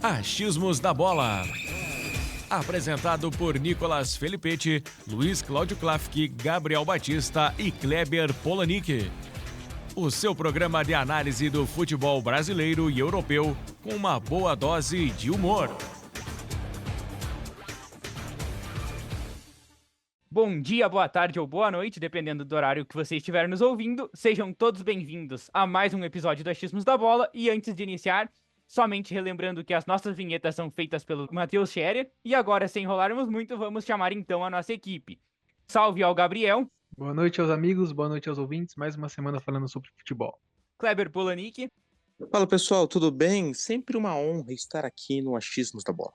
Achismos da Bola. Apresentado por Nicolas Felipetti, Luiz Cláudio Klafke, Gabriel Batista e Kleber Polanic. O seu programa de análise do futebol brasileiro e europeu com uma boa dose de humor. Bom dia, boa tarde ou boa noite, dependendo do horário que você estiver nos ouvindo. Sejam todos bem-vindos a mais um episódio do Achismos da Bola. E antes de iniciar, somente relembrando que as nossas vinhetas são feitas pelo Matheus Scherer. E agora, sem enrolarmos muito, vamos chamar então a nossa equipe. Salve ao Gabriel. Boa noite aos amigos, boa noite aos ouvintes. Mais uma semana falando sobre futebol. Kleber Polanic. Fala pessoal, tudo bem? Sempre uma honra estar aqui no Achismos da Bola.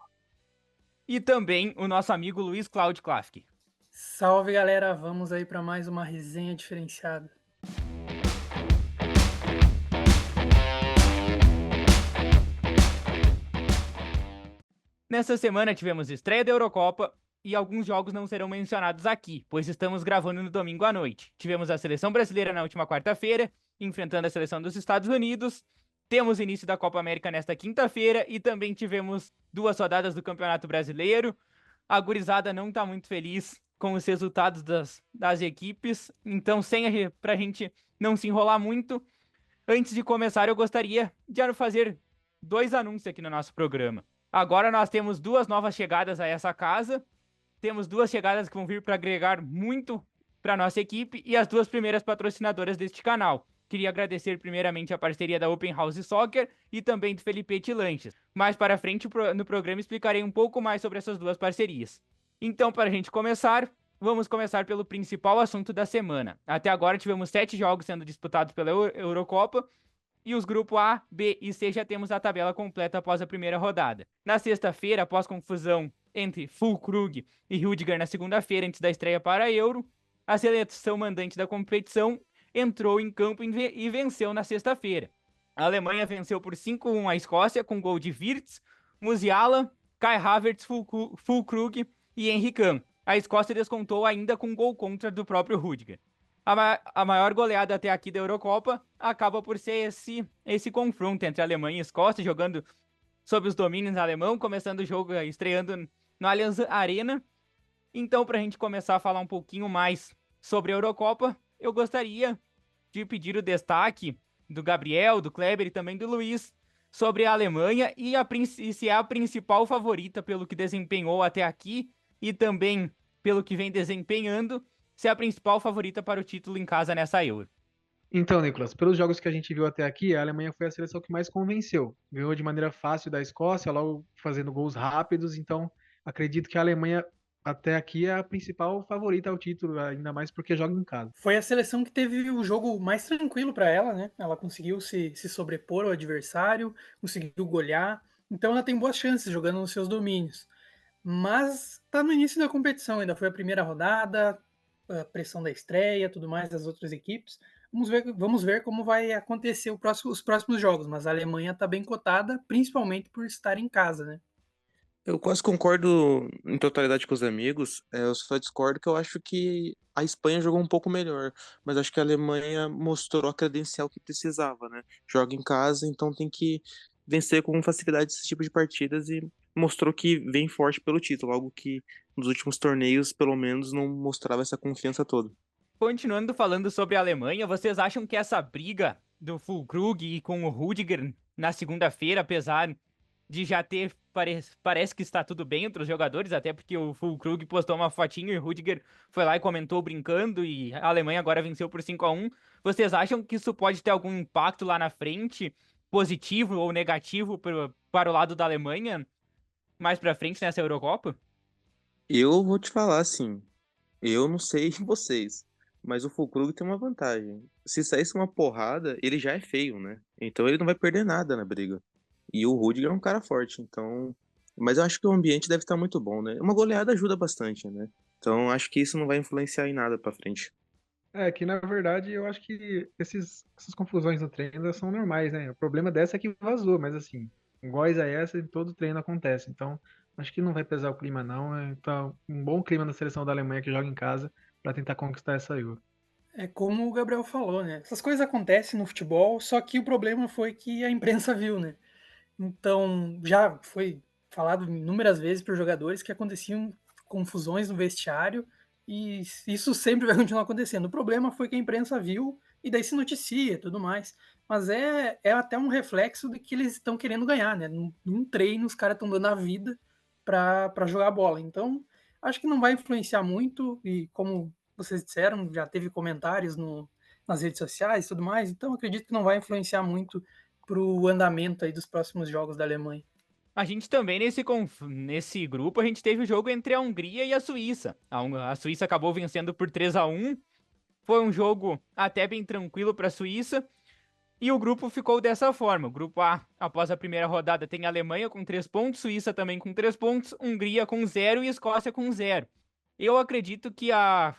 E também o nosso amigo Luiz Cláudio Klafke. Salve galera, vamos aí para mais uma resenha diferenciada. Nessa semana tivemos estreia da Eurocopa e alguns jogos não serão mencionados aqui, pois estamos gravando no domingo à noite. Tivemos a seleção brasileira na última quarta-feira, enfrentando a seleção dos Estados Unidos. Temos o início da Copa América nesta quinta-feira e também tivemos 2 rodadas do Campeonato Brasileiro. A gurizada não está muito feliz com os resultados das equipes, então pra gente não se enrolar muito, antes de começar eu gostaria de fazer 2 anúncios aqui no nosso programa. Agora nós temos 2 novas chegadas a essa casa, temos 2 chegadas que vão vir para agregar muito para nossa equipe e as 2 primeiras patrocinadoras deste canal. Queria agradecer primeiramente a parceria da Open House Soccer e também do Felipetti Lanches. Mais para frente no programa explicarei um pouco mais sobre essas 2 parcerias. Então, para a gente começar, vamos começar pelo principal assunto da semana. Até agora tivemos 7 jogos sendo disputados pela Eurocopa e os grupos A, B e C já temos a tabela completa após a primeira rodada. Na sexta-feira, após confusão entre Füllkrug e Rüdiger na segunda-feira antes da estreia para a Euro, a seleção mandante da competição entrou em campo e venceu na sexta-feira. A Alemanha venceu por 5-1 a Escócia com gol de Wirtz, Musiala, Kai Havertz, Füllkrug e Henry Kahn. A Escócia descontou ainda com gol contra do próprio Rüdiger. A maior goleada até aqui da Eurocopa acaba por ser esse confronto entre Alemanha e Escócia, jogando sob os domínios alemão, começando o jogo, estreando no Allianz Arena. Então, para a gente começar a falar um pouquinho mais sobre a Eurocopa, eu gostaria de pedir o destaque do Gabriel, do Kleber e também do Luiz sobre a Alemanha e se é a principal favorita pelo que desempenhou até aqui e também pelo que vem desempenhando, se é a principal favorita para o título em casa nessa Euro. Então, Nicolas, pelos jogos que a gente viu até aqui, a Alemanha foi a seleção que mais convenceu. Ganhou de maneira fácil da Escócia, logo fazendo gols rápidos, então acredito que a Alemanha até aqui é a principal favorita ao título, ainda mais porque joga em casa. Foi a seleção que teve o jogo mais tranquilo para ela, né? Ela conseguiu se sobrepor ao adversário, conseguiu golear, então ela tem boas chances jogando nos seus domínios. Mas tá no início da competição, ainda foi a primeira rodada, a pressão da estreia, tudo mais das outras equipes. Vamos ver como vai acontecer os próximos jogos, mas a Alemanha tá bem cotada, principalmente por estar em casa, né? Eu quase concordo em totalidade com os amigos, eu só discordo que eu acho que a Espanha jogou um pouco melhor, mas acho que a Alemanha mostrou a credencial que precisava, né? Joga em casa, então tem que vencer com facilidade esse tipo de partidas e mostrou que vem forte pelo título, algo que nos últimos torneios, pelo menos, não mostrava essa confiança toda. Continuando falando sobre a Alemanha, vocês acham que essa briga do Füllkrug e com o Rüdiger na segunda-feira, apesar de já ter, parece que está tudo bem entre os jogadores, até porque o Füllkrug postou uma fotinho e o Rüdiger foi lá e comentou brincando e a Alemanha agora venceu por 5-1. Vocês acham que isso pode ter algum impacto lá na frente, positivo ou negativo para o lado da Alemanha, mais pra frente nessa Eurocopa? Eu vou te falar assim, eu não sei vocês, mas o Füllkrug tem uma vantagem. Se saísse uma porrada, ele já é feio, né? Então ele não vai perder nada na briga. E o Rudiger é um cara forte, então... Mas eu acho que o ambiente deve estar muito bom, né? Uma goleada ajuda bastante, né? Então acho que isso não vai influenciar em nada pra frente. É que, na verdade, eu acho que essas confusões no treino são normais, né? O problema dessa é que vazou, mas assim, iguais a essa, em todo treino acontece. Então, acho que não vai pesar o clima, não. Tá um bom clima na seleção da Alemanha que joga em casa para tentar conquistar essa Euro. É como o Gabriel falou, né? Essas coisas acontecem no futebol, só que o problema foi que a imprensa viu, né? Então, já foi falado inúmeras vezes para os jogadores que aconteciam confusões no vestiário e isso sempre vai continuar acontecendo. O problema foi que a imprensa viu e daí se noticia e tudo mais. Mas é até um reflexo de que eles estão querendo ganhar, né? Num treino, os caras estão dando a vida para jogar bola. Então, acho que não vai influenciar muito e como vocês disseram, já teve comentários nas redes sociais e tudo mais, então acredito que não vai influenciar muito para o andamento aí dos próximos jogos da Alemanha. A gente também, nesse grupo, a gente teve o jogo entre a Hungria e a Suíça. A Suíça acabou vencendo por 3-1. Foi um jogo até bem tranquilo para a Suíça. E o grupo ficou dessa forma. O grupo A, após a primeira rodada, tem a Alemanha com 3 pontos, Suíça também com 3 pontos, Hungria com 0 e Escócia com 0. Eu acredito que a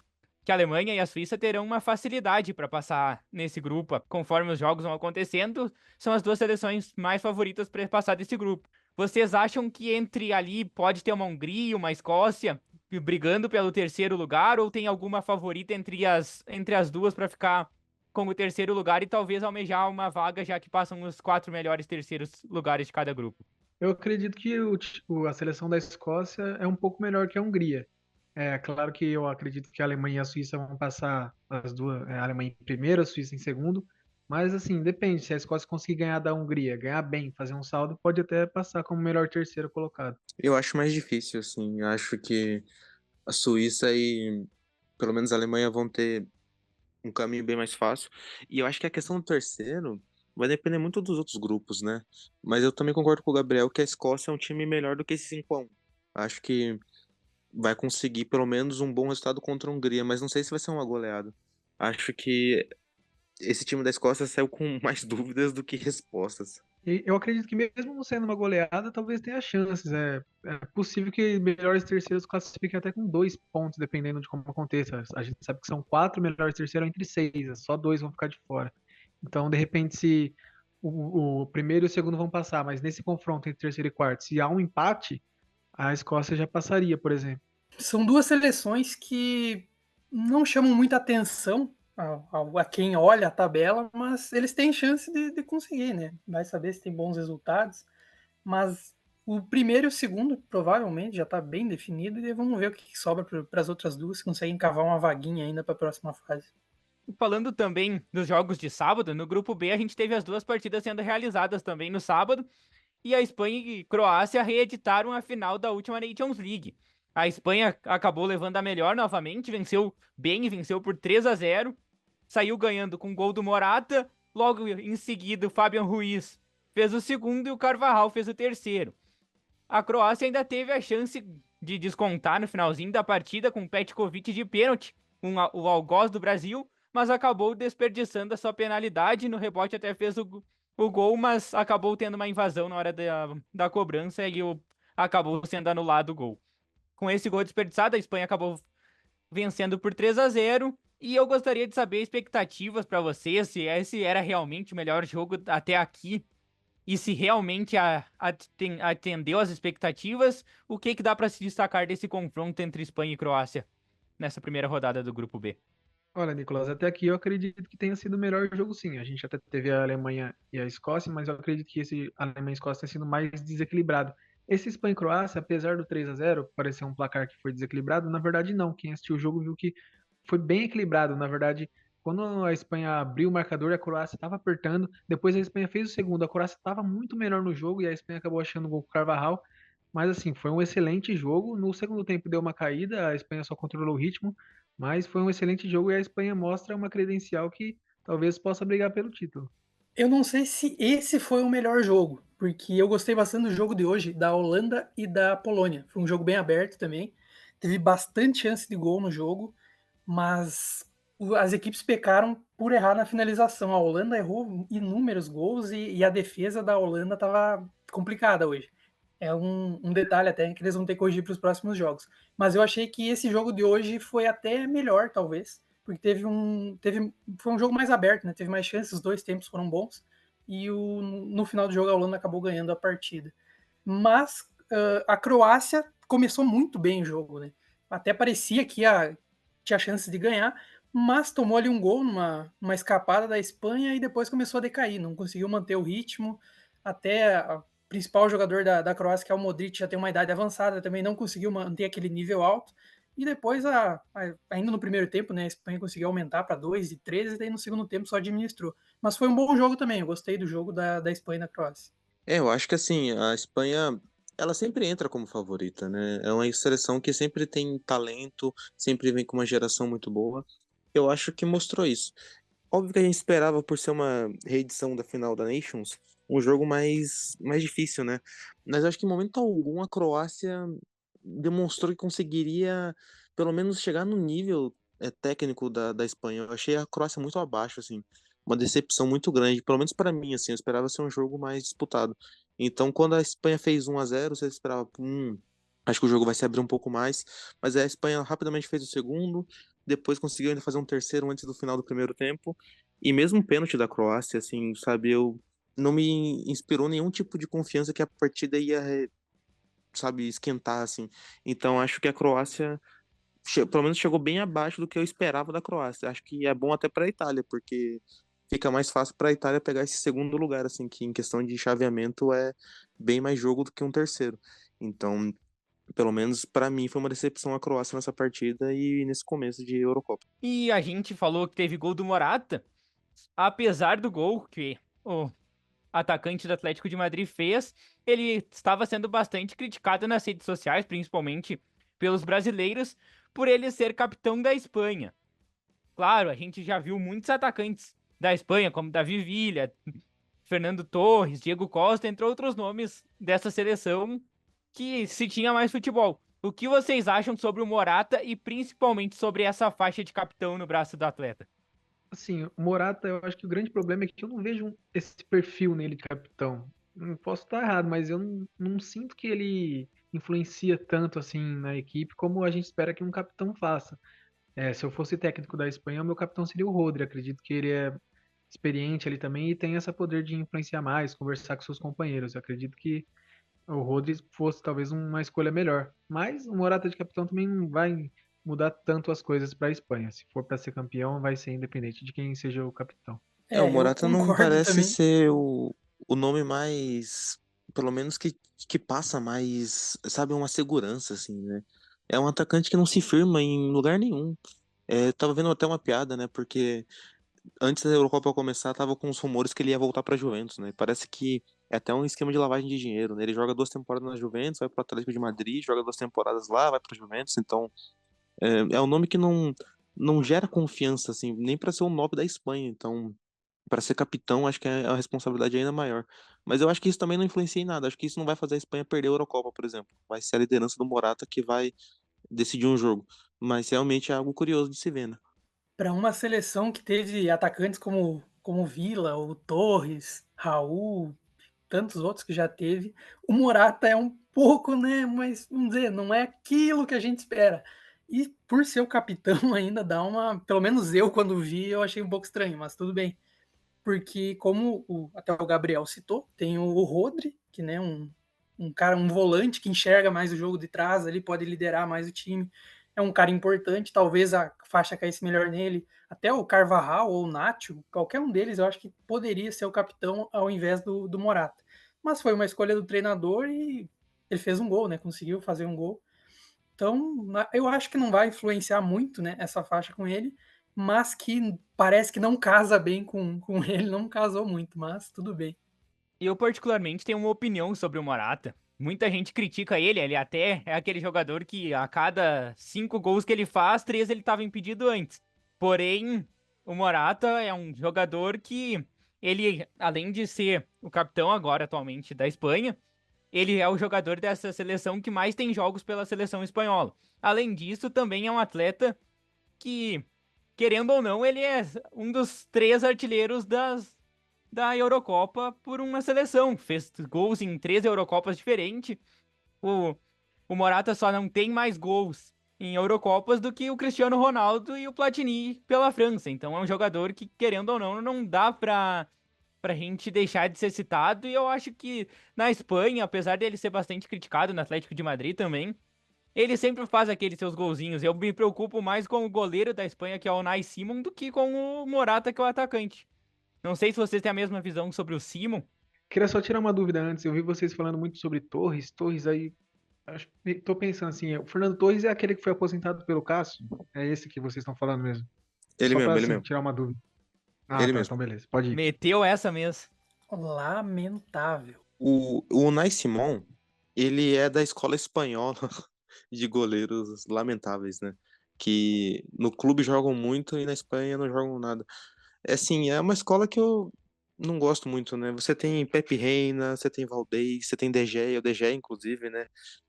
Alemanha e a Suíça terão uma facilidade para passar nesse grupo. Conforme os jogos vão acontecendo, são as duas seleções mais favoritas para passar desse grupo. Vocês acham que entre ali pode ter uma Hungria, uma Escócia brigando pelo terceiro lugar, ou tem alguma favorita entre as duas para ficar com o terceiro lugar e talvez almejar uma vaga, já que passam os 4 melhores terceiros lugares de cada grupo? Eu acredito que a seleção da Escócia é um pouco melhor que a Hungria. É claro que eu acredito que a Alemanha e a Suíça vão passar as duas, a Alemanha em primeiro, a Suíça em segundo, mas assim, depende, se a Escócia conseguir ganhar da Hungria, ganhar bem, fazer um saldo, pode até passar como melhor terceiro colocado. Eu acho mais difícil, assim. Eu acho que a Suíça e pelo menos a Alemanha vão ter um caminho bem mais fácil. E eu acho que a questão do terceiro vai depender muito dos outros grupos, né? Mas eu também concordo com o Gabriel que a Escócia é um time melhor do que esse 5-1. Acho que vai conseguir pelo menos um bom resultado contra a Hungria, mas não sei se vai ser uma goleada. Acho que esse time da Escócia saiu com mais dúvidas do que respostas. E eu acredito que mesmo não sendo uma goleada, talvez tenha chances. É possível que melhores terceiros classifiquem até com 2 pontos, dependendo de como aconteça. A gente sabe que são 4 melhores terceiros entre 6, só 2 vão ficar de fora. Então, de repente, se o primeiro e o segundo vão passar, mas nesse confronto entre terceiro e quarto, se há um empate, a Escócia já passaria, por exemplo. São duas seleções que não chamam muita atenção a quem olha a tabela, mas eles têm chance de conseguir, né? Vai saber se tem bons resultados, mas o primeiro e o segundo provavelmente já está bem definido e vamos ver o que sobra para as outras duas, se conseguem cavar uma vaguinha ainda para a próxima fase. Falando também dos jogos de sábado, no grupo B a gente teve as duas partidas sendo realizadas também no sábado, e a Espanha e Croácia reeditaram a final da última Nations League. A Espanha acabou levando a melhor novamente, venceu bem, venceu por 3-0, saiu ganhando com o gol do Morata, logo em seguida o Fabian Ruiz fez o segundo e o Carvajal fez o terceiro. A Croácia ainda teve a chance de descontar no finalzinho da partida com o Petkovic de pênalti, o algoz do Brasil, mas acabou desperdiçando a sua penalidade. No rebote até fez o gol, mas acabou tendo uma invasão na hora da cobrança e acabou sendo anulado o gol. Com esse gol desperdiçado, a Espanha acabou vencendo por 3-0. E eu gostaria de saber expectativas para vocês, se esse era realmente o melhor jogo até aqui e se realmente atendeu às expectativas, o que dá para se destacar desse confronto entre Espanha e Croácia nessa primeira rodada do Grupo B? Olha, Nicolas, até aqui eu acredito que tenha sido o melhor jogo, sim. A gente até teve a Alemanha e a Escócia, mas eu acredito que esse Alemanha e Escócia tenha sido mais desequilibrado. Esse Espanha e Croácia, apesar do 3-0 parecer um placar que foi desequilibrado, na verdade não. Quem assistiu o jogo viu que foi bem equilibrado. Na verdade, quando a Espanha abriu o marcador, a Croácia estava apertando. Depois a Espanha fez o segundo. A Croácia estava muito melhor no jogo e a Espanha acabou achando o gol com o Carvajal. Mas assim, foi um excelente jogo. No segundo tempo deu uma caída, a Espanha só controlou o ritmo. Mas foi um excelente jogo e a Espanha mostra uma credencial que talvez possa brigar pelo título. Eu não sei se esse foi o melhor jogo, porque eu gostei bastante do jogo de hoje, da Holanda e da Polônia. Foi um jogo bem aberto também. Teve bastante chance de gol no jogo, mas as equipes pecaram por errar na finalização. A Holanda errou inúmeros gols e a defesa da Holanda estava complicada hoje. É um detalhe até que eles vão ter que corrigir para os próximos jogos. Mas eu achei que esse jogo de hoje foi até melhor, talvez, porque foi um jogo mais aberto, né? Teve mais chances, os dois tempos foram bons, e no final do jogo a Holanda acabou ganhando a partida. Mas a Croácia começou muito bem o jogo, né? Até parecia que tinha chances de ganhar, mas tomou ali um gol numa escapada da Espanha e depois começou a decair, não conseguiu manter o ritmo, até principal jogador da Croácia, que é o Modric, já tem uma idade avançada, também não conseguiu manter aquele nível alto. E depois, ainda no primeiro tempo, né, a Espanha conseguiu aumentar para 2-13, e daí no segundo tempo só administrou. Mas foi um bom jogo também, eu gostei do jogo da Espanha e da Croácia. Eu acho que assim, a Espanha, ela sempre entra como favorita, né? É uma seleção que sempre tem talento, sempre vem com uma geração muito boa. Eu acho que mostrou isso. Óbvio que a gente esperava, por ser uma reedição da final da Nations, um jogo mais difícil, né? Mas eu acho que em momento algum a Croácia demonstrou que conseguiria pelo menos chegar no nível técnico da Espanha. Eu achei a Croácia muito abaixo, assim, uma decepção muito grande, pelo menos para mim, assim, eu esperava ser um jogo mais disputado. Então, quando a Espanha fez 1-0, você esperava, acho que o jogo vai se abrir um pouco mais, mas a Espanha rapidamente fez o segundo, depois conseguiu ainda fazer um terceiro antes do final do primeiro tempo, e mesmo o pênalti da Croácia, assim, sabe, eu não me inspirou nenhum tipo de confiança que a partida ia, sabe, esquentar, assim. Então, acho que a Croácia, pelo menos, chegou bem abaixo do que eu esperava da Croácia. Acho que é bom até para a Itália, porque fica mais fácil para a Itália pegar esse segundo lugar, assim, que em questão de chaveamento é bem mais jogo do que um terceiro. Então, pelo menos para mim foi uma decepção a Croácia nessa partida e nesse começo de Eurocopa. E a gente falou que teve gol do Morata, apesar do gol que o atacante do Atlético de Madrid fez, ele estava sendo bastante criticado nas redes sociais, principalmente pelos brasileiros, por ele ser capitão da Espanha. Claro, a gente já viu muitos atacantes da Espanha, como Davi Villa, Fernando Torres, Diego Costa, entre outros nomes dessa seleção que se tinha mais futebol. O que vocês acham sobre o Morata e principalmente sobre essa faixa de capitão no braço do atleta? Assim, o Morata, eu acho que o grande problema é que eu não vejo esse perfil nele de capitão. Não posso estar errado, mas eu não sinto que ele influencia tanto assim na equipe como a gente espera que um capitão faça. Se eu fosse técnico da Espanha, o meu capitão seria o Rodri. Acredito que ele é experiente ali também e tem esse poder de influenciar mais, conversar com seus companheiros. Eu acredito que o Rodri fosse talvez uma escolha melhor. Mas o Morata de capitão também não vai mudar tanto as coisas para a Espanha. Se for para ser campeão, vai ser independente de quem seja o capitão. O Eu Morata não concordo parece também. ser o nome mais, pelo menos que passa mais, sabe, uma segurança, assim, né? É um atacante que não se firma em lugar nenhum. Tava vendo até uma piada, né? Porque antes da Eurocopa começar, tava com os rumores que ele ia voltar pra Juventus, né? Parece que é até um esquema de lavagem de dinheiro, né? Ele joga 2 temporadas na Juventus, vai pro Atlético de Madrid, joga 2 temporadas lá, vai pra Juventus, então é um nome que não gera confiança, assim, nem pra ser o nome da Espanha, então para ser capitão, acho que é a responsabilidade ainda maior. Mas eu acho que isso também não influencia em nada. Acho que isso não vai fazer a Espanha perder a Eurocopa, por exemplo. Vai ser a liderança do Morata que vai decidir um jogo. Mas realmente é algo curioso de se ver, né? Para uma seleção que teve atacantes como Villa, o Torres, Raul, tantos outros que já teve, o Morata é um pouco, né, mas vamos dizer, não é aquilo que a gente espera. E por ser o capitão ainda dá uma, pelo menos eu quando vi, eu achei um pouco estranho, mas tudo bem. Porque como até o Gabriel citou, tem o Rodri, que né, um cara, um volante que enxerga mais o jogo de trás, ali pode liderar mais o time. É um cara importante, talvez a faixa caísse melhor nele. Até o Carvajal ou o Nacho, qualquer um deles, eu acho que poderia ser o capitão ao invés do Morata. Mas foi uma escolha do treinador e ele fez um gol, né? Conseguiu fazer um gol. Então, eu acho que não vai influenciar muito, né, essa faixa com ele, mas que parece que não casa bem com ele, não casou muito, mas tudo bem. Eu particularmente tenho uma opinião sobre o Morata. Muita gente critica ele até é aquele jogador que a cada 5 gols que ele faz, 3 ele estava impedido antes. Porém, o Morata é um jogador que ele, além de ser o capitão agora atualmente da Espanha, ele é o jogador dessa seleção que mais tem jogos pela seleção espanhola. Além disso, também é um atleta que, querendo ou não, ele é um dos 3 artilheiros da Eurocopa por uma seleção. Fez gols em 3 Eurocopas diferentes. O, o Morata só não tem mais gols em Eurocopas do que o Cristiano Ronaldo e o Platini pela França. Então é um jogador que, querendo ou não dá pra gente deixar de ser citado. E eu acho que na Espanha, apesar dele ser bastante criticado, no Atlético de Madrid também, ele sempre faz aqueles seus golzinhos. Eu me preocupo mais com o goleiro da Espanha, que é o Unai Simon, do que com o Morata, que é o atacante. Não sei se vocês têm a mesma visão sobre o Simon. Queria só tirar uma dúvida antes. Eu vi vocês falando muito sobre Torres. Torres aí. Tô pensando assim, o Fernando Torres é aquele que foi aposentado pelo Cássio? É esse que vocês estão falando mesmo? Ele Só pra mesmo, ele assim, mesmo, tirar uma dúvida. Ah, ele tá, mesmo. então beleza. Pode ir. Meteu essa mesmo. Lamentável. O Unai Simón, ele é da escola espanhola de goleiros lamentáveis, né? Que no clube jogam muito e na Espanha não jogam nada. É assim, é uma escola que eu não gosto muito, né? Você tem Pepe Reina, você tem Valdez, você tem De Gea, o De Gea, inclusive, né?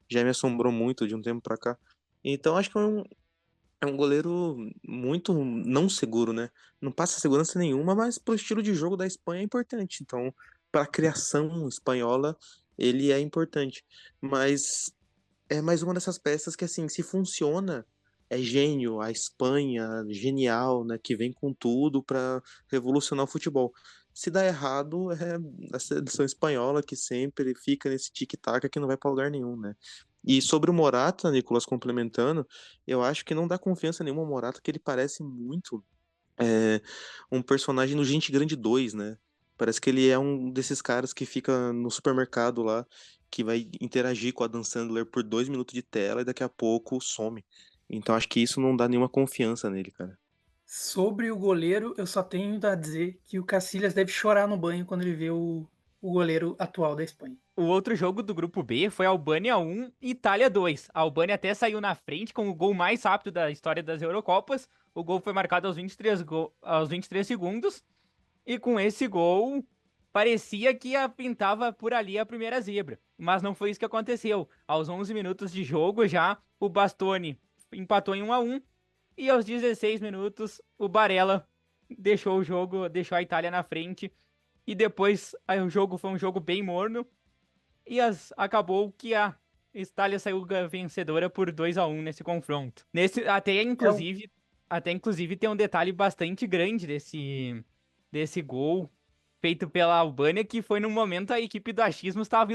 Já me assombrou muito de um tempo pra cá. Então acho que é um goleiro muito não seguro, né? Não passa segurança nenhuma, mas pro estilo de jogo da Espanha é importante. Então, para a criação espanhola, ele é importante. Mas é mais uma dessas peças que, assim, se funciona, é gênio. A Espanha, genial, né? Que vem com tudo para revolucionar o futebol. Se dá errado, é a seleção espanhola que sempre fica nesse tic-tac que não vai para lugar nenhum, né? E sobre o Morata, Nicolas, complementando, eu acho que não dá confiança nenhuma ao Morata, que ele parece muito é, um personagem no Gente Grande 2, né? Parece que ele é um desses caras que fica no supermercado lá, que vai interagir com a Dan Sandler por 2 minutos de tela e daqui a pouco some. Então acho que isso não dá nenhuma confiança nele, cara. Sobre o goleiro, eu só tenho a dizer que o Casillas deve chorar no banho quando ele vê o goleiro atual da Espanha. O outro jogo do grupo B foi Albânia 1 e Itália 2. A Albânia até saiu na frente com o gol mais rápido da história das Eurocopas. O gol foi marcado aos 23 segundos. E com esse gol, parecia que pintava por ali a primeira zebra. Mas não foi isso que aconteceu. Aos 11 minutos de jogo já, o Bastoni empatou em 1-1. E aos 16 minutos, o Barella deixou o jogo, deixou a Itália na frente. E depois o jogo foi um jogo bem morno. E acabou que a Itália saiu vencedora por 2-1 nesse confronto. É o, Até inclusive tem um detalhe bastante grande desse gol feito pela Albânia, que foi no momento a equipe do achismo estava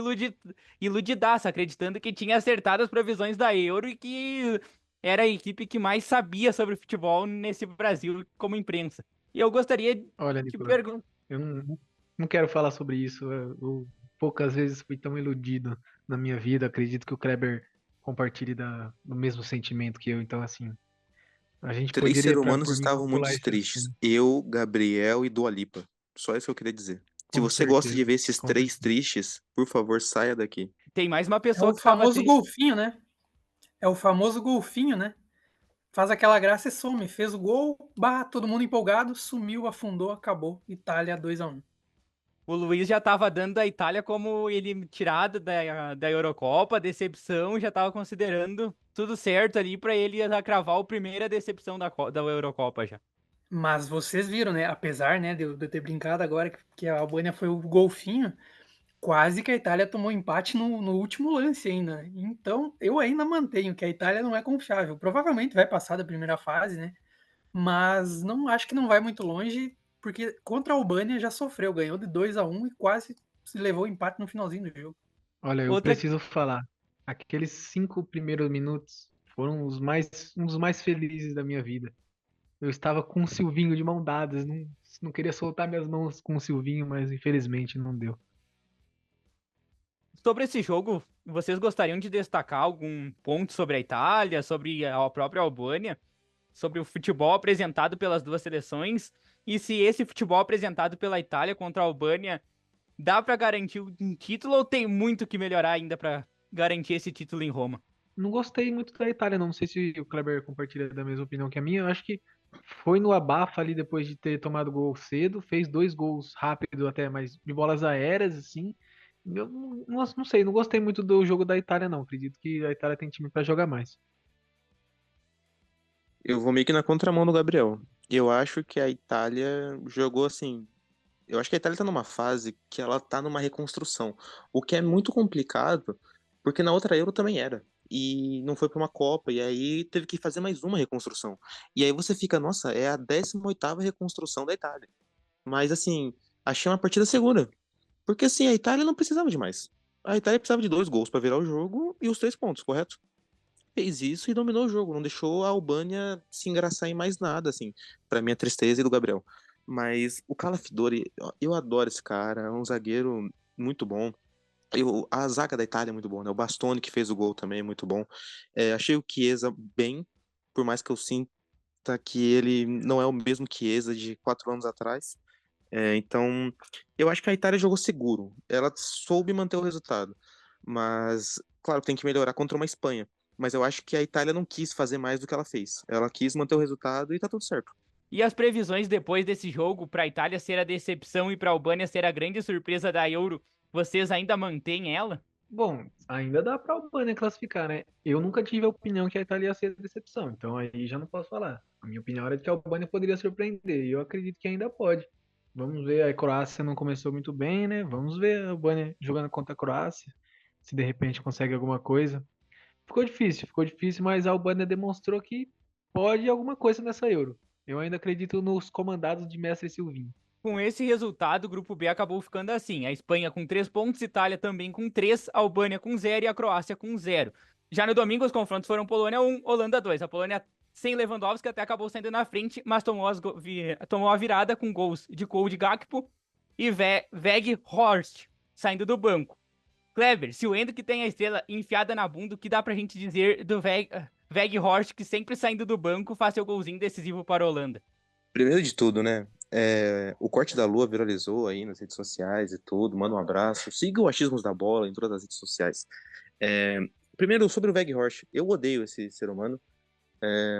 iludidaça, acreditando que tinha acertado as previsões da Euro e que era a equipe que mais sabia sobre futebol nesse Brasil como imprensa. E eu gostaria Olha, de Nicolas, perguntar. eu não quero falar sobre isso. Eu poucas vezes fui tão iludido na minha vida. Acredito que o Kleber compartilhe do mesmo sentimento que eu. Então, assim, a gente Três poderia, seres humanos por mim, estavam muito pular esse tristes. assunto. Eu, Gabriel e Dua Lipa. Só isso que eu queria dizer. Se Com você gosta de certeza, ver esses com três certeza. tristes, por favor, saia daqui. Tem mais uma é pessoa o que estava famoso triste. golfinho, né? É o famoso golfinho, né? Faz aquela graça e some. Fez o gol, bah, todo mundo empolgado, sumiu, afundou, acabou. Itália 2-1. O Luiz já estava dando a Itália como ele tirado da Eurocopa, decepção, já estava considerando tudo certo ali para ele cravar a primeira decepção da Eurocopa já. Mas vocês viram, né? Apesar, né, de eu ter brincado agora que a Albânia foi o golfinho, quase que a Itália tomou empate no último lance ainda. Então, eu ainda mantenho que a Itália não é confiável. Provavelmente vai passar da primeira fase, né? Mas não acho que não vai muito longe, porque contra a Albânia já sofreu, ganhou de 2-1 e quase se levou o empate no finalzinho do jogo. Olha, eu Outra, preciso falar. Aqueles 5 primeiros minutos foram um dos mais felizes da minha vida. Eu estava com o Silvinho de mão dadas, não queria soltar minhas mãos com o Silvinho, mas infelizmente não deu. sobre esse jogo, vocês gostariam de destacar algum ponto sobre a Itália, sobre a própria Albânia, sobre o futebol apresentado pelas duas seleções e se esse futebol apresentado pela Itália contra a Albânia dá para garantir um título ou tem muito que melhorar ainda para garantir esse título em Roma? Não gostei muito da Itália, não sei se o Kleber compartilha da mesma opinião que a minha. Eu acho que foi no abafa ali depois de ter tomado gol cedo, fez 2 gols rápido até, mas de bolas aéreas, assim. Eu não sei, não gostei muito do jogo da Itália, não. Acredito que a Itália tem time para jogar mais. Eu vou meio que na contramão do Gabriel. Eu acho que a Itália jogou assim. Eu acho que a Itália tá numa fase que ela tá numa reconstrução. O que é muito complicado, porque na outra Euro também era. E não foi pra uma Copa, e aí teve que fazer mais uma reconstrução. E aí você fica, nossa, é a 18ª reconstrução da Itália. Mas assim, achei uma partida segura. Porque assim, a Itália não precisava de mais. A Itália precisava de 2 gols pra virar o jogo e os 3 pontos, correto? Fez isso e dominou o jogo, não deixou a Albânia se engraçar em mais nada, assim, pra minha tristeza e do Gabriel. Mas o Calafiori, eu adoro esse cara, é um zagueiro muito bom. A zaga da Itália é muito boa, né? O Bastoni, que fez o gol também, é muito bom. Achei o Chiesa bem, por mais que eu sinta que ele não é o mesmo Chiesa de 4 anos atrás. Então, eu acho que a Itália jogou seguro. Ela soube manter o resultado. Mas, claro, tem que melhorar contra uma Espanha. Mas eu acho que a Itália não quis fazer mais do que ela fez. Ela quis manter o resultado e tá tudo certo. E as previsões depois desse jogo para a Itália ser a decepção e para a Albânia ser a grande surpresa da Euro, vocês ainda mantêm ela? Bom, ainda dá pra Albânia classificar, né? Eu nunca tive a opinião que a Itália ia ser decepção, então aí já não posso falar. A minha opinião era de que a Albânia poderia surpreender, e eu acredito que ainda pode. Vamos ver, a Croácia não começou muito bem, né? Vamos ver a Albânia jogando contra a Croácia, se de repente consegue alguma coisa. Ficou difícil, mas a Albânia demonstrou que pode alguma coisa nessa Euro. Eu ainda acredito nos comandados de Mestre Silvinho. Com esse resultado, o grupo B acabou ficando assim: a Espanha com 3 pontos, Itália também com 3, a Albânia com 0 e a Croácia com 0. Já no domingo, os confrontos foram Polônia 1, Holanda 2. A Polônia sem Lewandowski até acabou saindo na frente, mas tomou a virada com gols de Cole Gakpo e Weghorst saindo do banco. Kleber, se o Endrick tem a estrela enfiada na bunda, o que dá pra gente dizer do Weghorst, que sempre saindo do banco faz seu golzinho decisivo para a Holanda? Primeiro de tudo, né? O corte da lua viralizou aí nas redes sociais e tudo. Manda um abraço. Siga o Achismos da Bola em todas as redes sociais. Primeiro, sobre o Weghorst. Eu odeio esse ser humano,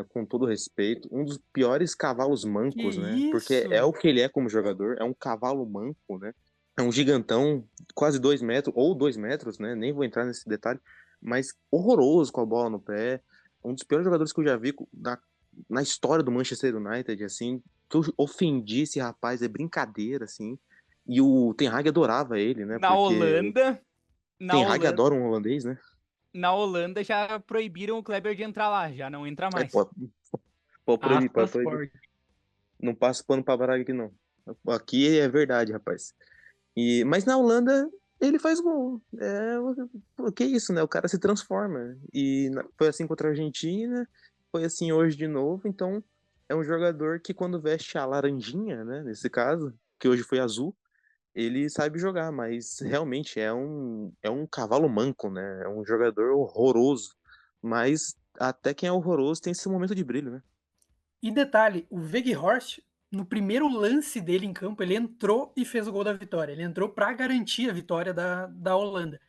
com todo respeito. Um dos piores cavalos mancos, Que né? Porque isso? é o que ele é como jogador. É um cavalo manco, né? É um gigantão, quase 2 metros, ou 2 metros, né? Nem vou entrar nesse detalhe. Mas horroroso com a bola no pé. Um dos piores jogadores que eu já vi na história do Manchester United, assim. Que eu ofendi esse rapaz, é brincadeira, assim. E o Ten Hag adorava ele, né? Na Porque o Holanda, na Ten Hag Holanda, adora um holandês, né? na Holanda já proibiram o Kleber de entrar lá, já não entra mais. Pode proibir, pode Aspas proibir. fortes. Não passa pano pra Braga aqui, não. Aqui é verdade, rapaz. Mas na Holanda, ele faz gol. Pô, que isso, né? O cara se transforma. Foi assim contra a Argentina, foi assim hoje de novo. Então, é um jogador que quando veste a laranjinha, né? Nesse caso, que hoje foi azul, ele sabe jogar, mas realmente é um cavalo manco, né? É um jogador horroroso. Mas até quem é horroroso tem esse momento de brilho, né? E detalhe, o Weghorst, no primeiro lance dele em campo, ele entrou e fez o gol da vitória. Ele entrou para garantir a vitória da Holanda.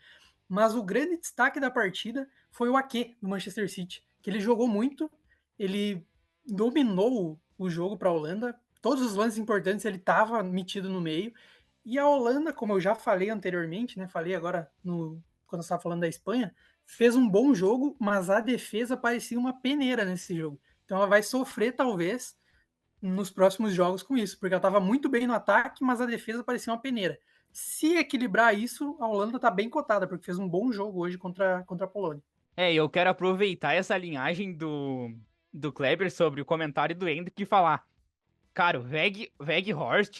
Mas o grande destaque da partida foi o Ake, do Manchester City, que ele jogou muito, ele dominou o jogo para a Holanda, todos os lances importantes ele estava metido no meio, e a Holanda, como eu já falei anteriormente, né, falei agora quando eu estava falando da Espanha, fez um bom jogo, mas a defesa parecia uma peneira nesse jogo. Então ela vai sofrer, talvez, nos próximos jogos com isso, porque ela estava muito bem no ataque, mas a defesa parecia uma peneira. Se equilibrar isso, a Holanda está bem cotada, porque fez um bom jogo hoje contra a Polônia. Eu quero aproveitar essa linhagem do Kleber sobre o comentário do Endrick e falar, cara, o Weghorst,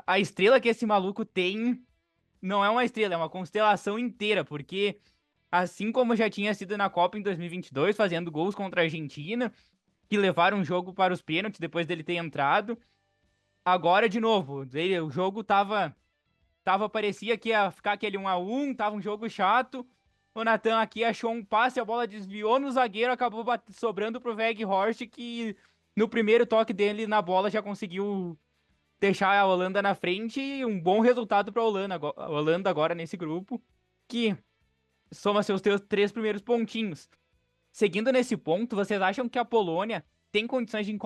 a estrela que esse maluco tem, não é uma estrela, é uma constelação inteira, porque assim como já tinha sido na Copa em 2022, fazendo gols contra a Argentina, que levaram o jogo para os pênaltis depois dele ter entrado, agora de novo, o jogo parecia que ia ficar aquele 1-1, tava um jogo chato. O Nathan aqui achou um passe, a bola desviou no zagueiro, acabou sobrando pro Weghorst, que no primeiro toque dele na bola já conseguiu deixar a Holanda na frente. E um bom resultado para a Holanda agora nesse grupo, que soma seus 3 primeiros pontinhos. Seguindo nesse ponto, vocês acham que a Polônia tem condições de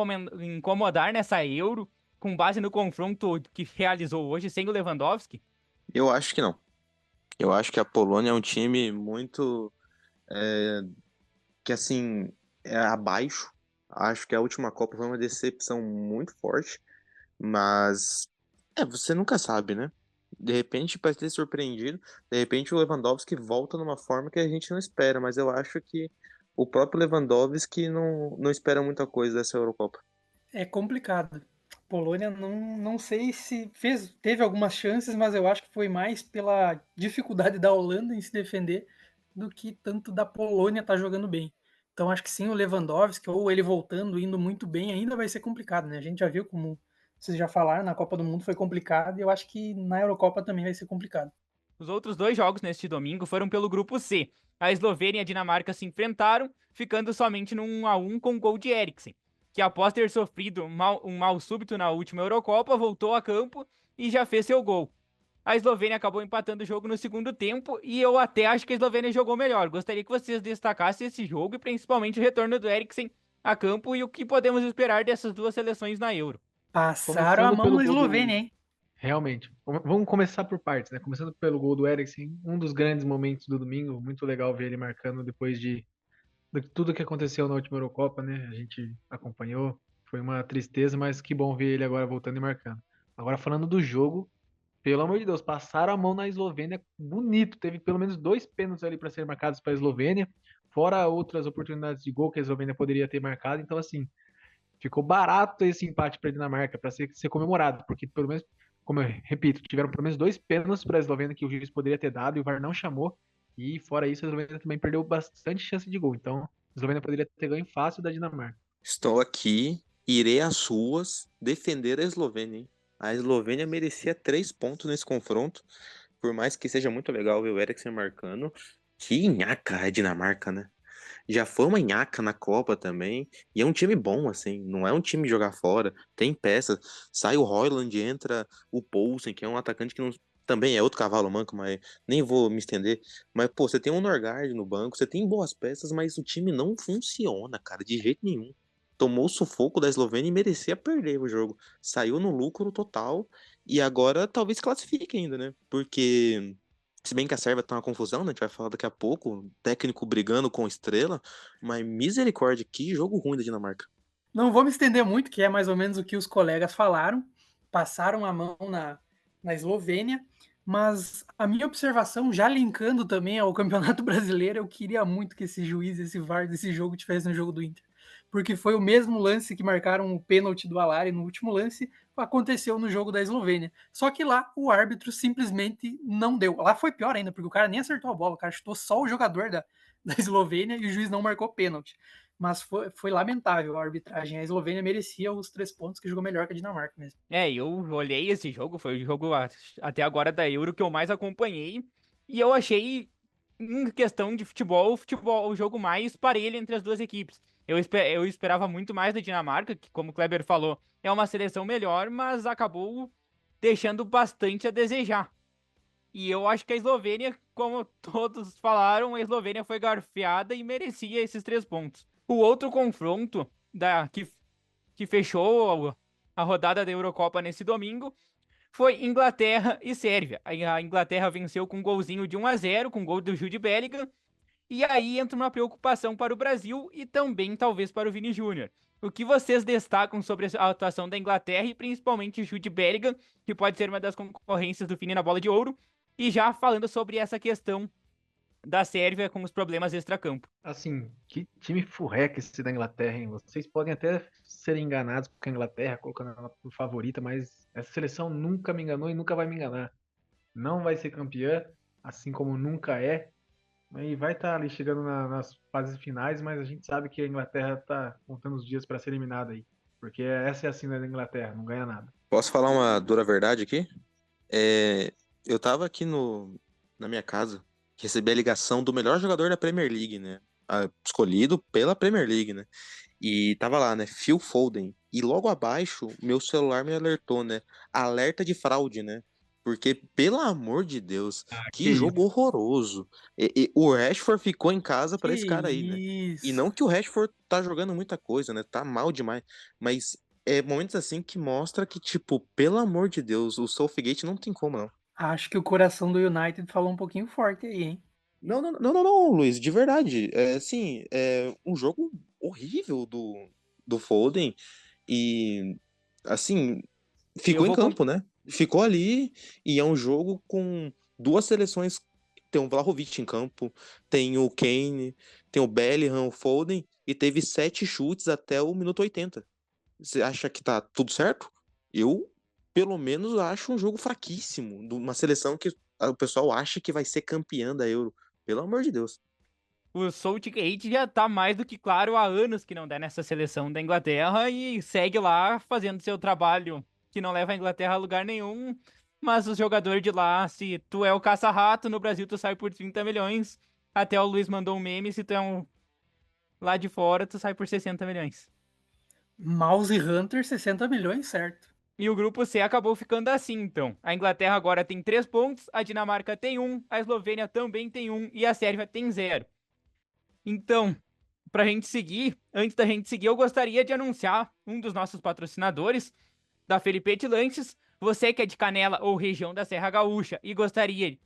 incomodar nessa Euro, com base no confronto que realizou hoje sem o Lewandowski? Eu acho que não. Eu acho que a Polônia é um time muito que assim é abaixo. Acho que a última Copa foi uma decepção muito forte, mas você nunca sabe, né? De repente pode ter surpreendido, de repente o Lewandowski volta numa forma que a gente não espera, mas eu acho que o próprio Lewandowski não espera muita coisa dessa Eurocopa. É complicado. Polônia não sei se teve algumas chances, mas eu acho que foi mais pela dificuldade da Holanda em se defender do que tanto da Polônia estar jogando bem. Então acho que sim, o Lewandowski ou ele voltando, indo muito bem, ainda vai ser complicado, né? A gente já viu como vocês já falaram, na Copa do Mundo foi complicado e eu acho que na Eurocopa também vai ser complicado. Os outros 2 jogos neste domingo foram pelo grupo C. A Eslovênia e a Dinamarca se enfrentaram, ficando somente no 1-1 com gol de Eriksen, que após ter sofrido um mal súbito na última Eurocopa, voltou a campo e já fez seu gol. A Eslovênia acabou empatando o jogo no segundo tempo e eu até acho que a Eslovênia jogou melhor. Gostaria que vocês destacassem esse jogo e principalmente o retorno do Eriksen a campo e o que podemos esperar dessas duas seleções na Euro. Passaram a Começando mão pelo na gol do... Eslovênia, hein? Realmente. Vamos começar por partes, né? Começando pelo gol do Eriksen, um dos grandes momentos do domingo. Muito legal ver ele marcando depois de tudo que aconteceu na última Eurocopa, né? A gente acompanhou. Foi uma tristeza, mas que bom ver ele agora voltando e marcando. Agora falando do jogo, pelo amor de Deus, passaram a mão na Eslovênia bonito. Teve pelo menos 2 pênaltis ali para ser marcados para a Eslovênia, fora outras oportunidades de gol que a Eslovênia poderia ter marcado. Então, assim, ficou barato esse empate para a Dinamarca para ser comemorado, porque pelo menos, como eu repito, tiveram pelo menos 2 pênaltis para a Eslovênia que o juiz poderia ter dado e o VAR não chamou. E fora isso, a Eslovênia também perdeu bastante chance de gol. Então, a Eslovênia poderia ter ganho fácil da Dinamarca. Estou aqui, irei às ruas defender a Eslovênia, hein? A Eslovênia merecia 3 pontos nesse confronto, por mais que seja muito legal ver o Eriksen marcando. Que nhaca a Dinamarca, né? Já foi uma nhaca na Copa também, e é um time bom, assim, não é um time jogar fora, tem peças, sai o Højlund, entra o Poulsen, que é um atacante que não, também é outro cavalo manco, mas nem vou me estender, mas, pô, você tem um Norgard no banco, você tem boas peças, mas o time não funciona, cara, de jeito nenhum. Tomou o sufoco da Eslovênia e merecia perder o jogo. Saiu no lucro total, e agora talvez classifique ainda, né, porque... Se bem que a Sérvia tá uma confusão, né? A gente vai falar daqui a pouco. O técnico brigando com Estrela. Mas misericórdia, que jogo ruim da Dinamarca. Não vou me estender muito, que é mais ou menos o que os colegas falaram. Passaram a mão na Eslovênia. Mas a minha observação, já linkando também ao Campeonato Brasileiro, eu queria muito que esse juiz, esse VAR desse jogo tivesse no jogo do Inter. Porque foi o mesmo lance que marcaram o pênalti do Alari no último lance, aconteceu no jogo da Eslovênia. Só que lá o árbitro simplesmente não deu. Lá foi pior ainda, porque o cara nem acertou a bola, o cara chutou só o jogador da Eslovênia e o juiz não marcou pênalti. Mas foi lamentável a arbitragem. A Eslovênia merecia os 3 pontos, que jogou melhor que a Dinamarca mesmo. Eu olhei esse jogo, foi o jogo até agora da Euro que eu mais acompanhei, e eu achei, em questão de futebol, o jogo mais parelho entre as duas equipes. Eu esperava muito mais da Dinamarca, que, como o Kleber falou, é uma seleção melhor, mas acabou deixando bastante a desejar. E eu acho que a Eslovênia, como todos falaram, a Eslovênia foi garfeada e merecia esses 3 pontos. O outro confronto que fechou a rodada da Eurocopa nesse domingo foi Inglaterra e Sérvia. A Inglaterra venceu com um golzinho de 1-0, com gol do Jude Bellingham. E aí entra uma preocupação para o Brasil e também talvez para o Vini Júnior. O que vocês destacam sobre a atuação da Inglaterra e principalmente o Jude Bellingham, que pode ser uma das concorrências do Vini na bola de ouro? E já falando sobre essa questão da Sérvia com os problemas extracampo. Assim, que time furreca esse da Inglaterra, hein? Vocês podem até ser enganados com a Inglaterra, colocando ela por favorita, mas essa seleção nunca me enganou e nunca vai me enganar. Não vai ser campeã, assim como nunca é. E vai estar ali chegando nas fases finais, mas a gente sabe que a Inglaterra está contando os dias para ser eliminada aí. Porque essa é a sina da Inglaterra, não ganha nada. Posso falar uma dura verdade aqui? Eu tava aqui na minha casa, recebi a ligação do melhor jogador da Premier League, né? Escolhido pela Premier League, né? E tava lá, né? Phil Foden. E logo abaixo, meu celular me alertou, né? Alerta de fraude, né? Porque, pelo amor de Deus, que jogo horroroso. O Rashford ficou em casa pra esse cara aí, né? E não que o Rashford tá jogando muita coisa, né? Tá mal demais. Mas é momentos assim que mostra que, tipo, pelo amor de Deus, o Southgate não tem como, não. Acho que o coração do United falou um pouquinho forte aí, hein? Não, Luiz, de verdade. Assim, é um jogo horrível do Foden. E, assim, ficou em campo, né? Ficou ali e é um jogo com 2 seleções. Tem o Vlahovic em campo, tem o Kane, tem o Bellingham, o Foden, e teve 7 chutes até o minuto 80. Você acha que tá tudo certo? Eu, pelo menos, acho um jogo fraquíssimo, de uma seleção que o pessoal acha que vai ser campeã da Euro. Pelo amor de Deus. O Southgate já tá mais do que claro há anos que não dá nessa seleção da Inglaterra e segue lá fazendo seu trabalho que não leva a Inglaterra a lugar nenhum. mas os jogadores de lá, se tu é o caça-rato, no Brasil tu sai por 30 milhões. Até o Luiz mandou um meme, se tu é um lá de fora, tu sai por 60 milhões. Mouse Hunter, 60 milhões, certo. E o grupo C acabou ficando assim, então. A Inglaterra agora tem 3 pontos, a Dinamarca tem 1, a Eslovênia também tem 1 e a Sérvia tem 0. Então, pra gente seguir, antes da gente seguir, eu gostaria de anunciar um dos nossos patrocinadores, da Felipete Lanches. Você que é de Canela ou região da Serra Gaúcha e gostaria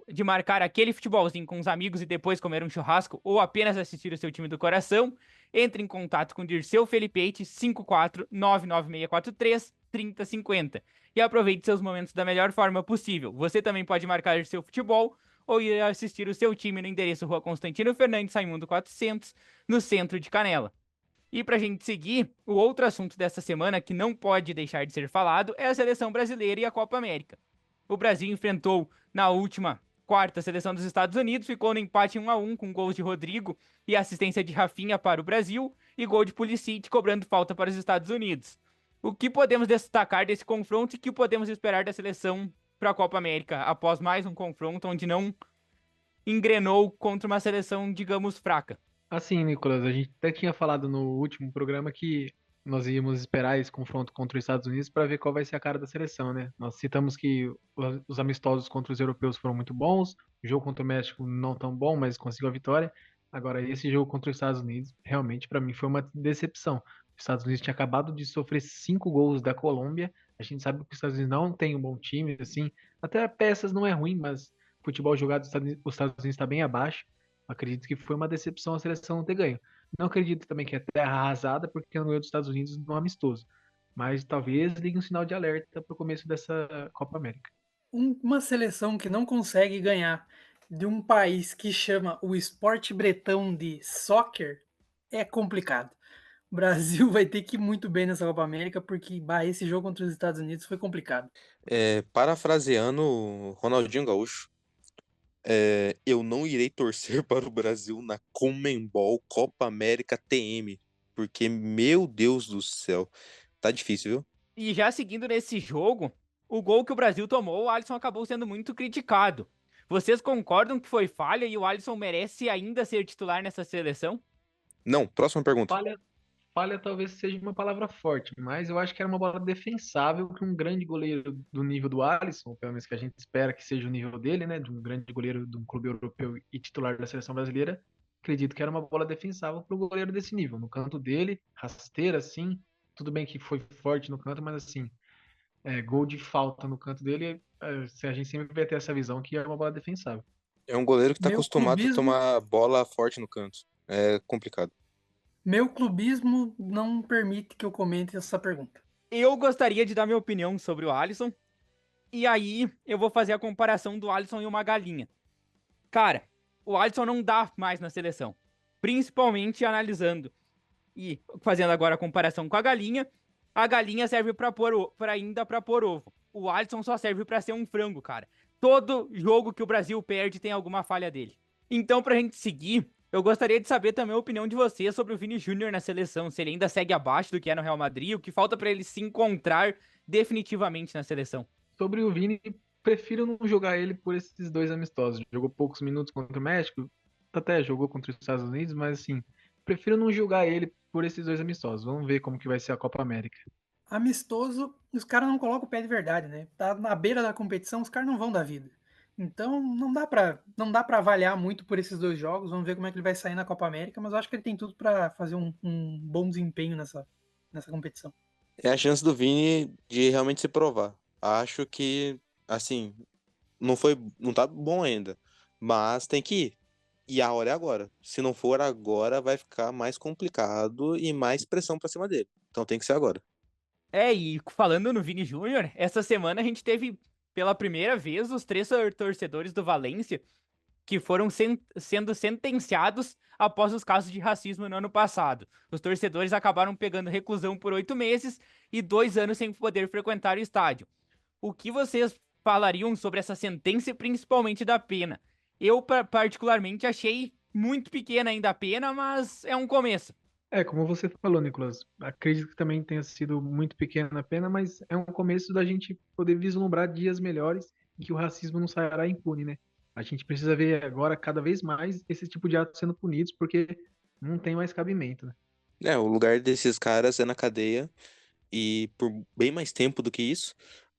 de marcar aquele futebolzinho com os amigos e depois comer um churrasco ou apenas assistir o seu time do coração, entre em contato com o Dirceu Felipete 54996433050 e aproveite seus momentos da melhor forma possível. Você também pode marcar seu futebol ou ir assistir o seu time no endereço Rua Constantino Fernandes, Raimundo 400, no centro de Canela. E pra gente seguir, o outro assunto dessa semana que não pode deixar de ser falado é a seleção brasileira e a Copa América. O Brasil enfrentou na última quarta a seleção dos Estados Unidos, ficou no empate 1-1 com gols de Rodrigo e assistência de Rafinha para o Brasil e gol de Pulisic cobrando falta para os Estados Unidos. O que podemos destacar desse confronto e o que podemos esperar da seleção para a Copa América após mais um confronto onde não engrenou contra uma seleção, digamos, fraca? Assim, Nicolas, a gente até tinha falado no último programa que nós íamos esperar esse confronto contra os Estados Unidos para ver qual vai ser a cara da seleção, né? Nós citamos que os amistosos contra os europeus foram muito bons, o jogo contra o México não tão bom, mas conseguiu a vitória. Agora, esse jogo contra os Estados Unidos, realmente, para mim, foi uma decepção. Os Estados Unidos tinha acabado de sofrer 5 gols da Colômbia. A gente sabe que os Estados Unidos não tem um bom time, assim. Até peças não é ruim, mas futebol jogado os Estados Unidos está bem abaixo. Acredito que foi uma decepção a seleção não ter ganho. Não acredito também que é terra arrasada porque não ganhou dos Estados Unidos no amistoso. Mas talvez ligue um sinal de alerta para o começo dessa Copa América. Uma seleção que não consegue ganhar de um país que chama o esporte bretão de soccer é complicado. O Brasil vai ter que ir muito bem nessa Copa América porque esse jogo contra os Estados Unidos foi complicado. Parafraseando Ronaldinho Gaúcho, eu não irei torcer para o Brasil na Conmebol Copa América TM, porque, meu Deus do céu, tá difícil, viu? E já seguindo nesse jogo, o gol que o Brasil tomou, o Alisson acabou sendo muito criticado. Vocês concordam que foi falha e o Alisson merece ainda ser titular nessa seleção? Não, próxima pergunta. Falha talvez seja uma palavra forte, mas eu acho que era uma bola defensável que um grande goleiro do nível do Alisson, pelo menos que a gente espera que seja o nível dele, né, de um grande goleiro de um clube europeu e titular da seleção brasileira, acredito que era uma bola defensável para o goleiro desse nível, no canto dele, rasteira, assim, tudo bem que foi forte no canto, mas assim, gol de falta no canto dele, a gente sempre vai ter essa visão que é uma bola defensável. É um goleiro que tá Meu acostumado clubismo- a tomar bola forte no canto. É complicado. Meu clubismo não permite que eu comente essa pergunta. Eu gostaria de dar minha opinião sobre o Alisson. E aí eu vou fazer a comparação do Alisson e uma galinha. Cara, o Alisson não dá mais na seleção. Principalmente analisando e fazendo agora a comparação com a galinha serve ainda para pôr ovo. O Alisson só serve para ser um frango, cara. Todo jogo que o Brasil perde tem alguma falha dele. Então, pra gente seguir, eu gostaria de saber também a opinião de você sobre o Vini Júnior na seleção, se ele ainda segue abaixo do que é no Real Madrid, o que falta para ele se encontrar definitivamente na seleção. Sobre o Vini, prefiro não jogar ele por esses 2 amistosos. Jogou poucos minutos contra o México, até jogou contra os Estados Unidos, mas assim, prefiro não julgar ele por esses 2 amistosos. Vamos ver como que vai ser a Copa América. Amistoso, os caras não colocam o pé de verdade, né? Tá na beira da competição, os caras não vão dar vida. Então não dá pra avaliar muito por esses 2 jogos. Vamos ver como é que ele vai sair na Copa América, mas eu acho que ele tem tudo pra fazer um bom desempenho nessa competição. É a chance do Vini de realmente se provar. Acho que, assim, não tá bom ainda, mas tem que ir. E a hora é agora. Se não for agora, vai ficar mais complicado e mais pressão pra cima dele. Então tem que ser agora. E falando no Vini Júnior, essa semana a gente teve pela primeira vez os 3 torcedores do Valência que foram sendo sentenciados após os casos de racismo no ano passado. Os torcedores acabaram pegando reclusão por 8 meses e 2 anos sem poder frequentar o estádio. O que vocês falariam sobre essa sentença e principalmente da pena? Eu particularmente achei muito pequena ainda a pena, mas é um começo. Como você falou, Nicolas, acredito que também tenha sido muito pequena a pena, mas é um começo da gente poder vislumbrar dias melhores em que o racismo não sairá impune, né? A gente precisa ver agora cada vez mais esse tipo de atos sendo punidos, porque não tem mais cabimento, né? O lugar desses caras é na cadeia e por bem mais tempo do que isso,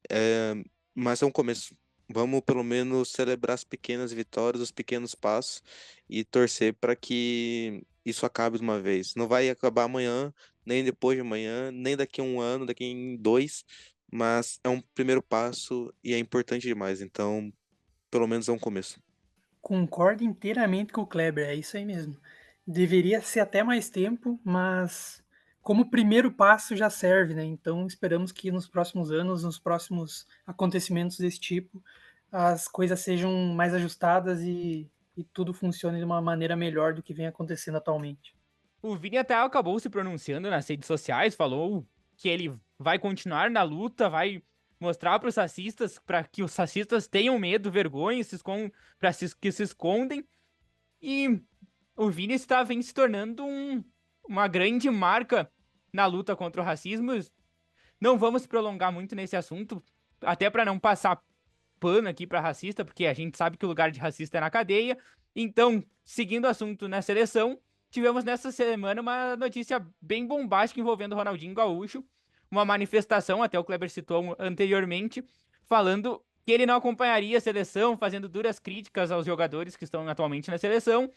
é, mas é um começo. Vamos pelo menos celebrar as pequenas vitórias, os pequenos passos e torcer para que isso acabe de uma vez. Não vai acabar amanhã, nem depois de amanhã, nem daqui a um ano, daqui em dois, mas é um primeiro passo e é importante demais. Então, pelo menos é um começo. Concordo inteiramente com o Kleber, é isso aí mesmo. Deveria ser até mais tempo, mas como primeiro passo já serve, né? Então esperamos que nos próximos anos, nos próximos acontecimentos desse tipo, as coisas sejam mais ajustadas e tudo funcione de uma maneira melhor do que vem acontecendo atualmente. O Vini até acabou se pronunciando nas redes sociais, falou que ele vai continuar na luta, vai mostrar para os racistas, para que os racistas tenham medo, vergonha, que se escondem. E o Vini vem se tornando uma grande marca na luta contra o racismo. Não vamos se prolongar muito nesse assunto, até para não passar pano aqui para racista, porque a gente sabe que o lugar de racista é na cadeia. Então, seguindo o assunto na seleção, tivemos nessa semana uma notícia bem bombástica envolvendo o Ronaldinho Gaúcho, uma manifestação, até o Kleber citou anteriormente, falando que ele não acompanharia a seleção, fazendo duras críticas aos jogadores que estão atualmente na seleção.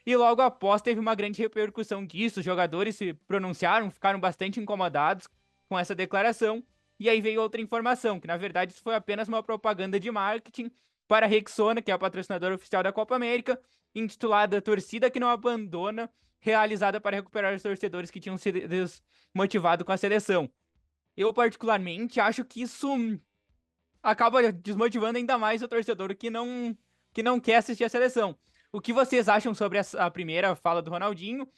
E logo após teve uma grande repercussão disso, os jogadores se pronunciaram, ficaram bastante incomodados com essa declaração. E aí veio outra informação, que na verdade isso foi apenas uma propaganda de marketing para a Rexona, que é a patrocinadora oficial da Copa América, intitulada Torcida que não abandona, realizada para recuperar os torcedores que tinham se desmotivado com a seleção. Eu particularmente acho que isso acaba desmotivando ainda mais o torcedor que não quer assistir a seleção. O que vocês acham sobre a primeira fala do Ronaldinho,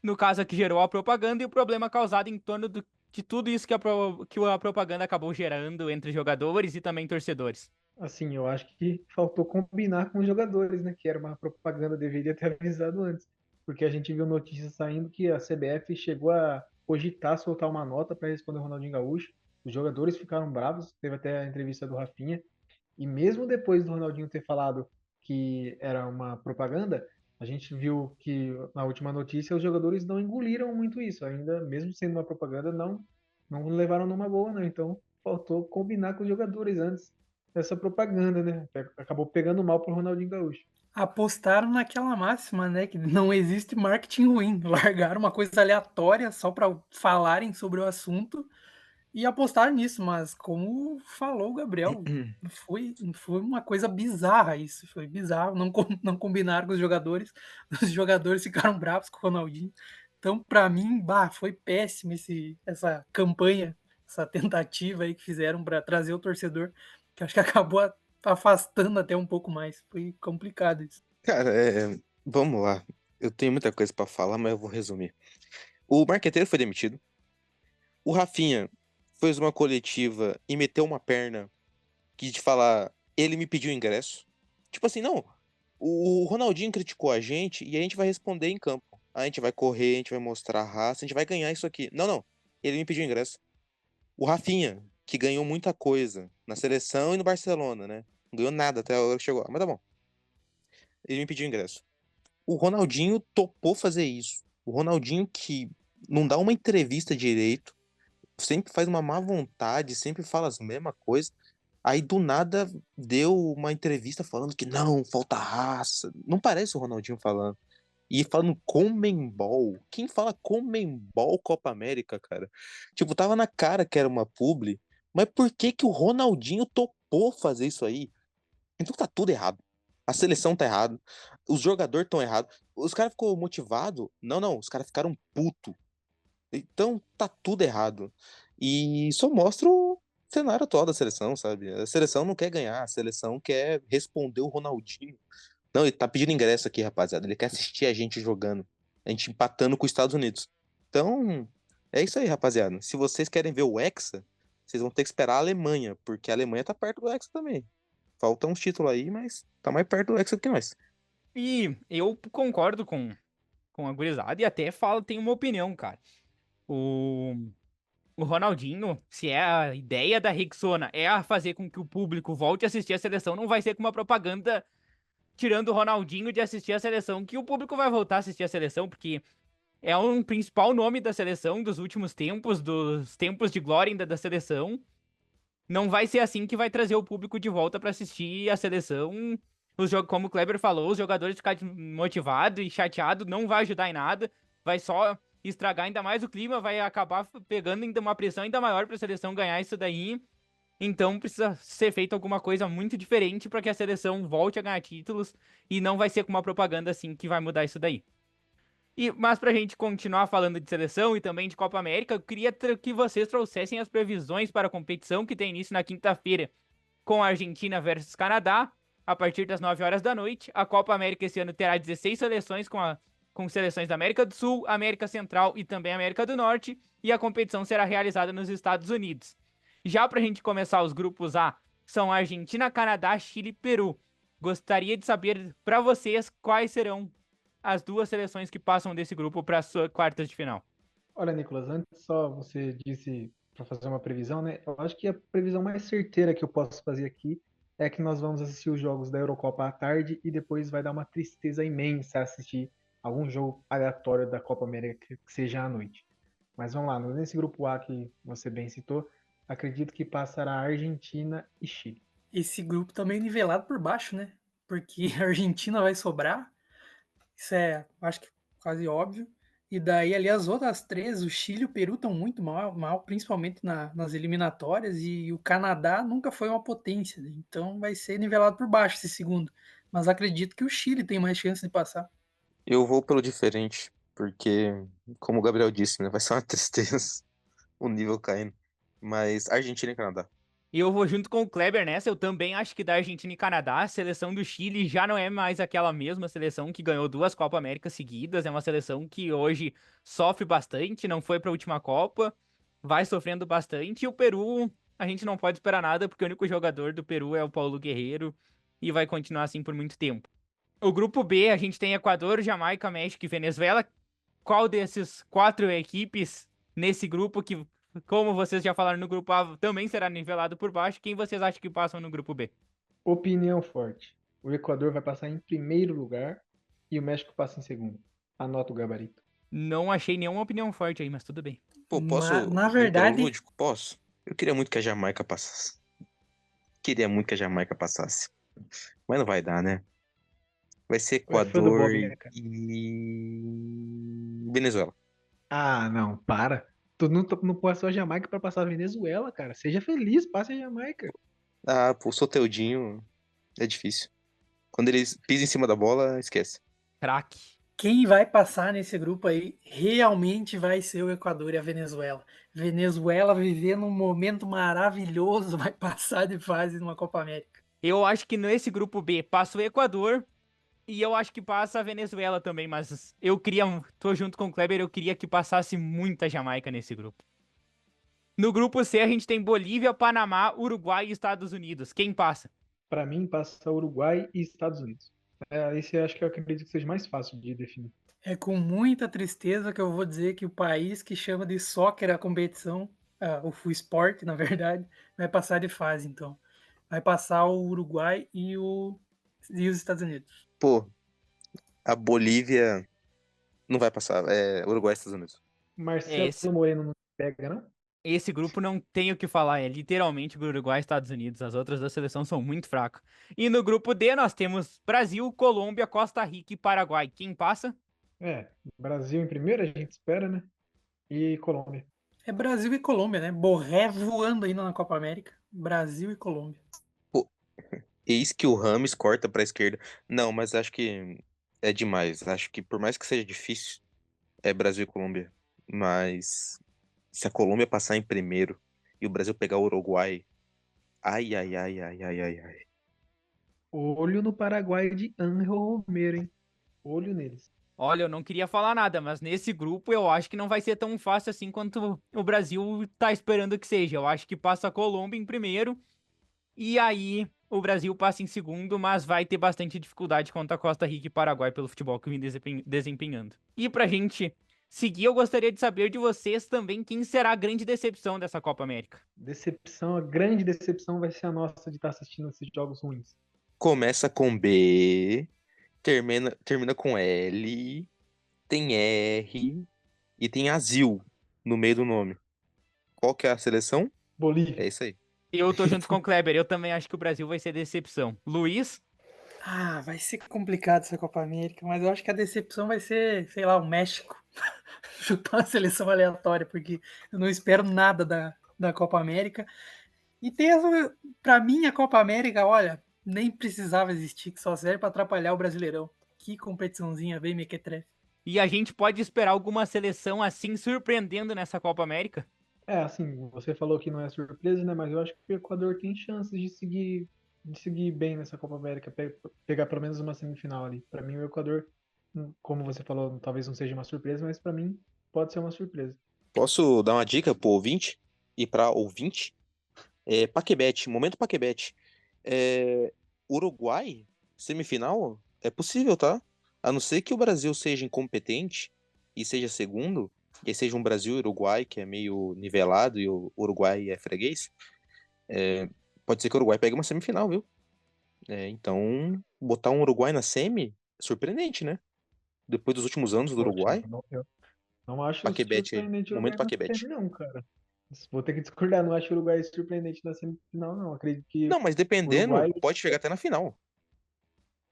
no caso que gerou a propaganda, e o problema causado em torno de tudo isso que a propaganda acabou gerando entre jogadores e também torcedores? Assim, eu acho que faltou combinar com os jogadores, né? Que era uma propaganda, deveria ter avisado antes. Porque a gente viu notícias saindo que a CBF chegou a cogitar soltar uma nota para responder o Ronaldinho Gaúcho. Os jogadores ficaram bravos, teve até a entrevista do Rafinha. E mesmo depois do Ronaldinho ter falado que era uma propaganda, a gente viu que na última notícia os jogadores não engoliram muito isso. Ainda, mesmo sendo uma propaganda, não levaram numa boa, né? Então faltou combinar com os jogadores antes dessa propaganda, né? Acabou pegando mal pro Ronaldinho Gaúcho. Apostaram naquela máxima, né, que não existe marketing ruim. Largaram uma coisa aleatória só para falarem sobre o assunto e apostaram nisso, mas como falou o Gabriel, foi uma coisa bizarra isso, foi bizarro, não combinaram com os jogadores ficaram bravos com o Ronaldinho. Então, para mim, foi péssimo essa campanha, essa tentativa aí que fizeram para trazer o torcedor, que acho que acabou afastando até um pouco mais. Foi complicado isso. Cara, vamos lá. Eu tenho muita coisa pra falar, mas eu vou resumir. O marqueteiro foi demitido. O Rafinha fez uma coletiva e meteu uma perna que de falar, ele me pediu ingresso. Tipo assim, não. O Ronaldinho criticou a gente e a gente vai responder em campo. A gente vai correr, a gente vai mostrar a raça, a gente vai ganhar isso aqui. Não, não. Ele me pediu ingresso. O Rafinha, que ganhou muita coisa na seleção e no Barcelona, né? Não ganhou nada até a hora que chegou. Mas tá bom. Ele me pediu ingresso. O Ronaldinho topou fazer isso. O Ronaldinho que não dá uma entrevista direito, sempre faz uma má vontade, sempre fala as mesmas coisas. Aí do nada deu uma entrevista falando que não, falta raça. Não parece o Ronaldinho falando. E falando Conmebol. Quem fala Conmebol Copa América, cara? Tipo, tava na cara que era uma publi, mas por que que o Ronaldinho topou fazer isso aí? Então tá tudo errado. A seleção tá errado, os jogadores estão errados. Os caras ficou motivado? Não, não, os caras ficaram puto. Então tá tudo errado. E só mostra o cenário atual da seleção, sabe? A seleção não quer ganhar, a seleção quer responder o Ronaldinho. Não, ele tá pedindo ingresso aqui, rapaziada. Ele quer assistir a gente jogando. A gente empatando com os Estados Unidos. Então, é isso aí, rapaziada. Se vocês querem ver o Hexa, vocês vão ter que esperar a Alemanha, porque a Alemanha tá perto do Hexa também. Faltam uns títulos aí, mas tá mais perto do Hexa que nós. E eu concordo com com a gurizada e até tem uma opinião, cara. O Ronaldinho, se é a ideia da Rexona é a fazer com que o público volte a assistir a seleção, não vai ser com uma propaganda tirando o Ronaldinho de assistir a seleção, que o público vai voltar a assistir a seleção, porque é um principal nome da seleção dos últimos tempos, dos tempos de glória ainda da seleção. Não vai ser assim que vai trazer o público de volta pra assistir a seleção. Como o Kleber falou, os jogadores ficarem motivados e chateados não vai ajudar em nada, vai só estragar ainda mais o clima, vai acabar pegando ainda uma pressão ainda maior pra seleção ganhar isso daí. Então precisa ser feito alguma coisa muito diferente para que a seleção volte a ganhar títulos e não vai ser com uma propaganda assim que vai mudar isso daí. Mas pra gente continuar falando de seleção e também de Copa América, eu queria que vocês trouxessem as previsões para a competição que tem início na quinta-feira com a Argentina versus Canadá, a partir das 9 horas da noite. A Copa América esse ano terá 16 seleções com seleções da América do Sul, América Central e também América do Norte, e a competição será realizada nos Estados Unidos. Já pra gente começar os grupos A, são Argentina, Canadá, Chile e Peru. Gostaria de saber pra vocês quais serão as duas seleções que passam desse grupo para as quartas de final. Olha, Nicolas, antes só você disse para fazer uma previsão, né? Eu acho que a previsão mais certeira que eu posso fazer aqui é que nós vamos assistir os jogos da Eurocopa à tarde e depois vai dar uma tristeza imensa assistir algum jogo aleatório da Copa América que seja à noite. Mas vamos lá, nesse grupo A que você bem citou, acredito que passará Argentina e Chile. Esse grupo tá meio nivelado por baixo, né? Porque a Argentina vai sobrar. Isso acho que quase óbvio. E daí, ali, as outras três, o Chile e o Peru estão muito mal, principalmente nas eliminatórias, e o Canadá nunca foi uma potência, né? Então vai ser nivelado por baixo esse segundo. Mas acredito que o Chile tem mais chance de passar. Eu vou pelo diferente, porque, como o Gabriel disse, né, vai ser uma tristeza o nível caindo. Mas Argentina e Canadá. E eu vou junto com o Kleber nessa, eu também acho que da Argentina e Canadá, a seleção do Chile já não é mais aquela mesma seleção que ganhou 2 Copa América seguidas, é uma seleção que hoje sofre bastante, não foi para a última Copa, vai sofrendo bastante, e o Peru, a gente não pode esperar nada, porque o único jogador do Peru é o Paulo Guerreiro, e vai continuar assim por muito tempo. O grupo B, a gente tem Equador, Jamaica, México e Venezuela. Qual desses 4 equipes nesse grupo que, como vocês já falaram no grupo A, também será nivelado por baixo? Quem vocês acham que passam no grupo B? Opinião forte. O Equador vai passar em primeiro lugar e o México passa em segundo. Anota o gabarito. Não achei nenhuma opinião forte aí, mas tudo bem. Pô, posso Na ir pelo verdade, lúdico? Posso? Eu queria muito que a Jamaica passasse. Queria muito que a Jamaica passasse. Mas não vai dar, né? Vai ser Tu é fã do Equador Bob, né, cara? e Venezuela. Ah, não, para. Tu não passou a Jamaica pra passar a Venezuela, cara. Seja feliz, passe a Jamaica. Ah, pô, o Soteudinho é difícil. Quando eles pisam em cima da bola, esquece. Craque. quem vai passar nesse grupo aí realmente vai ser o Equador e a Venezuela. Venezuela vivendo um momento maravilhoso, vai passar de fase numa Copa América. Eu acho que nesse grupo B passa o Equador e eu acho que passa a Venezuela também, mas tô junto com o Kleber, eu queria que passasse muita Jamaica nesse grupo. No grupo C a gente tem Bolívia, Panamá, Uruguai e Estados Unidos. Quem passa? Pra mim, passa Uruguai e Estados Unidos. Esse eu acho que eu acredito que seja mais fácil de definir. É com muita tristeza que eu vou dizer que o país que chama de soccer a competição, o esporte, na verdade, vai passar de fase, então. Vai passar o Uruguai e os Estados Unidos. Pô, a Bolívia não vai passar. É Uruguai e Estados Unidos. Marcelo Esse. Moreno não pega, não? Esse grupo não tem o que falar, é literalmente o Uruguai e Estados Unidos. As outras da seleção são muito fracas. E no grupo D nós temos Brasil, Colômbia, Costa Rica e Paraguai. Quem passa? Brasil em primeiro, a gente espera, né? E Colômbia. É Brasil e Colômbia, né? Borré voando ainda na Copa América. Brasil e Colômbia. Pô, eis que o Rames corta pra esquerda. Não, mas acho que é demais. Acho que por mais que seja difícil, é Brasil e Colômbia. Mas se a Colômbia passar em primeiro e o Brasil pegar o Uruguai, ai, ai, ai, ai, ai, ai, ai. Olho no Paraguai de Ángel Romero, hein? Olho neles. Olha, eu não queria falar nada, mas nesse grupo eu acho que não vai ser tão fácil assim quanto o Brasil tá esperando que seja. Eu acho que passa a Colômbia em primeiro. E aí o Brasil passa em segundo, mas vai ter bastante dificuldade contra a Costa Rica e Paraguai pelo futebol que vem desempenhando. E pra gente seguir, eu gostaria de saber de vocês também quem será a grande decepção dessa Copa América. Decepção, a grande decepção vai ser a nossa de estar assistindo esses jogos ruins. Começa com B, termina com L, tem R e tem Azil no meio do nome. Qual que é a seleção? É Bolívia. isso aí. Eu tô junto com o Kleber, eu também acho que o Brasil vai ser decepção. Luiz? Ah, vai ser complicado essa Copa América, mas eu acho que a decepção vai ser, sei lá, o México. Chutar uma seleção aleatória, porque eu não espero nada da Copa América. E tem essa, pra mim, a Copa América, olha, nem precisava existir, que só serve pra atrapalhar o Brasileirão. Que competiçãozinha, bem mequetrefe. E a gente pode esperar alguma seleção assim surpreendendo nessa Copa América? Assim, você falou que não é surpresa, né? Mas eu acho que o Equador tem chances de seguir bem nessa Copa América, pegar pelo menos uma semifinal ali. Pra mim, o Equador, como você falou, talvez não seja uma surpresa, mas pra mim pode ser uma surpresa. Posso dar uma dica pro ouvinte e pra ouvinte? Paquebete, momento Paquebete. Uruguai, semifinal, é possível, tá? A não ser que o Brasil seja incompetente e seja segundo, e seja um Brasil e Uruguai, que é meio nivelado, e o Uruguai é freguês, pode ser que o Uruguai pegue uma semifinal, viu? Então, botar um Uruguai na semi, surpreendente, né? Depois dos últimos anos do Poxa, Uruguai, eu não acho Paquebete aí, surpreendente o momento Uruguai na Paquebete. semi, não, cara. Vou ter que discordar, não acho o Uruguai surpreendente na semifinal, não. Acredito que Não, mas o dependendo, Uruguai. pode chegar até na final.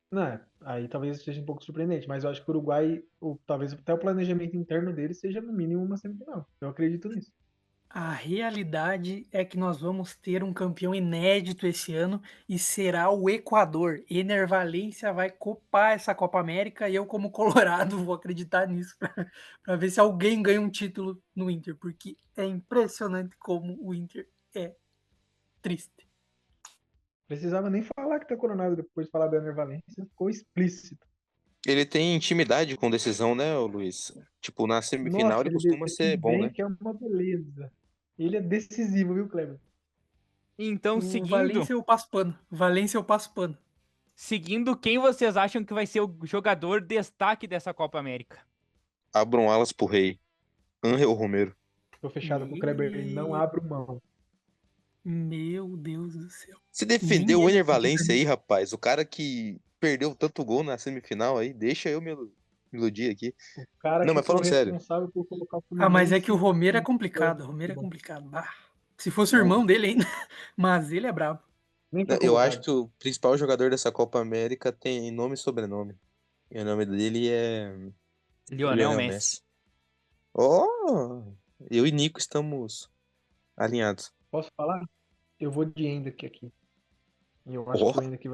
Não, aí talvez seja um pouco surpreendente, mas eu acho que o Uruguai, talvez até o planejamento interno dele seja no mínimo uma semifinal. Eu acredito nisso. A realidade é que nós vamos ter um campeão inédito esse ano e será o Equador. Ener Valencia vai copar essa Copa América e eu, como colorado, vou acreditar nisso para ver se alguém ganha um título no Inter, porque é impressionante como o Inter é triste. Precisava nem falar que tá coronado depois de falar da Ener Valencia, ficou explícito. Ele tem intimidade com decisão, né, ô Luiz? Tipo, na semifinal Nossa, ele ele costuma ser decide bom, bem né? que é uma beleza. Ele é decisivo, viu, Kleber? Então, O Valência eu passo pano. Valência eu passo pano. seguindo, quem vocês acham que vai ser o jogador destaque dessa Copa América? Abram alas pro rei. Angel Romero. Tô fechado com o Kleber, não abro mão. Meu Deus do céu. Se Nem defendeu o ele Ener podia Valencia aí, perder. rapaz. O cara que perdeu tanto gol na semifinal aí, deixa eu me iludir aqui. O cara Não, que mas foi o falando sério, responsável por colocar o Ah, mas é que o Fluminense Romero é em complicado. O Romero é futebol. complicado. Ah, se fosse o irmão dele ainda. Mas ele é brabo. Nem né, foi eu acho convocado. que o principal jogador dessa Copa América tem nome e sobrenome. E o nome dele é Lionel Lionel Messi. Messi. Oh! Eu e Nico estamos alinhados. Posso falar? Eu vou de Endrick aqui. E eu acho Oh! que o Endrick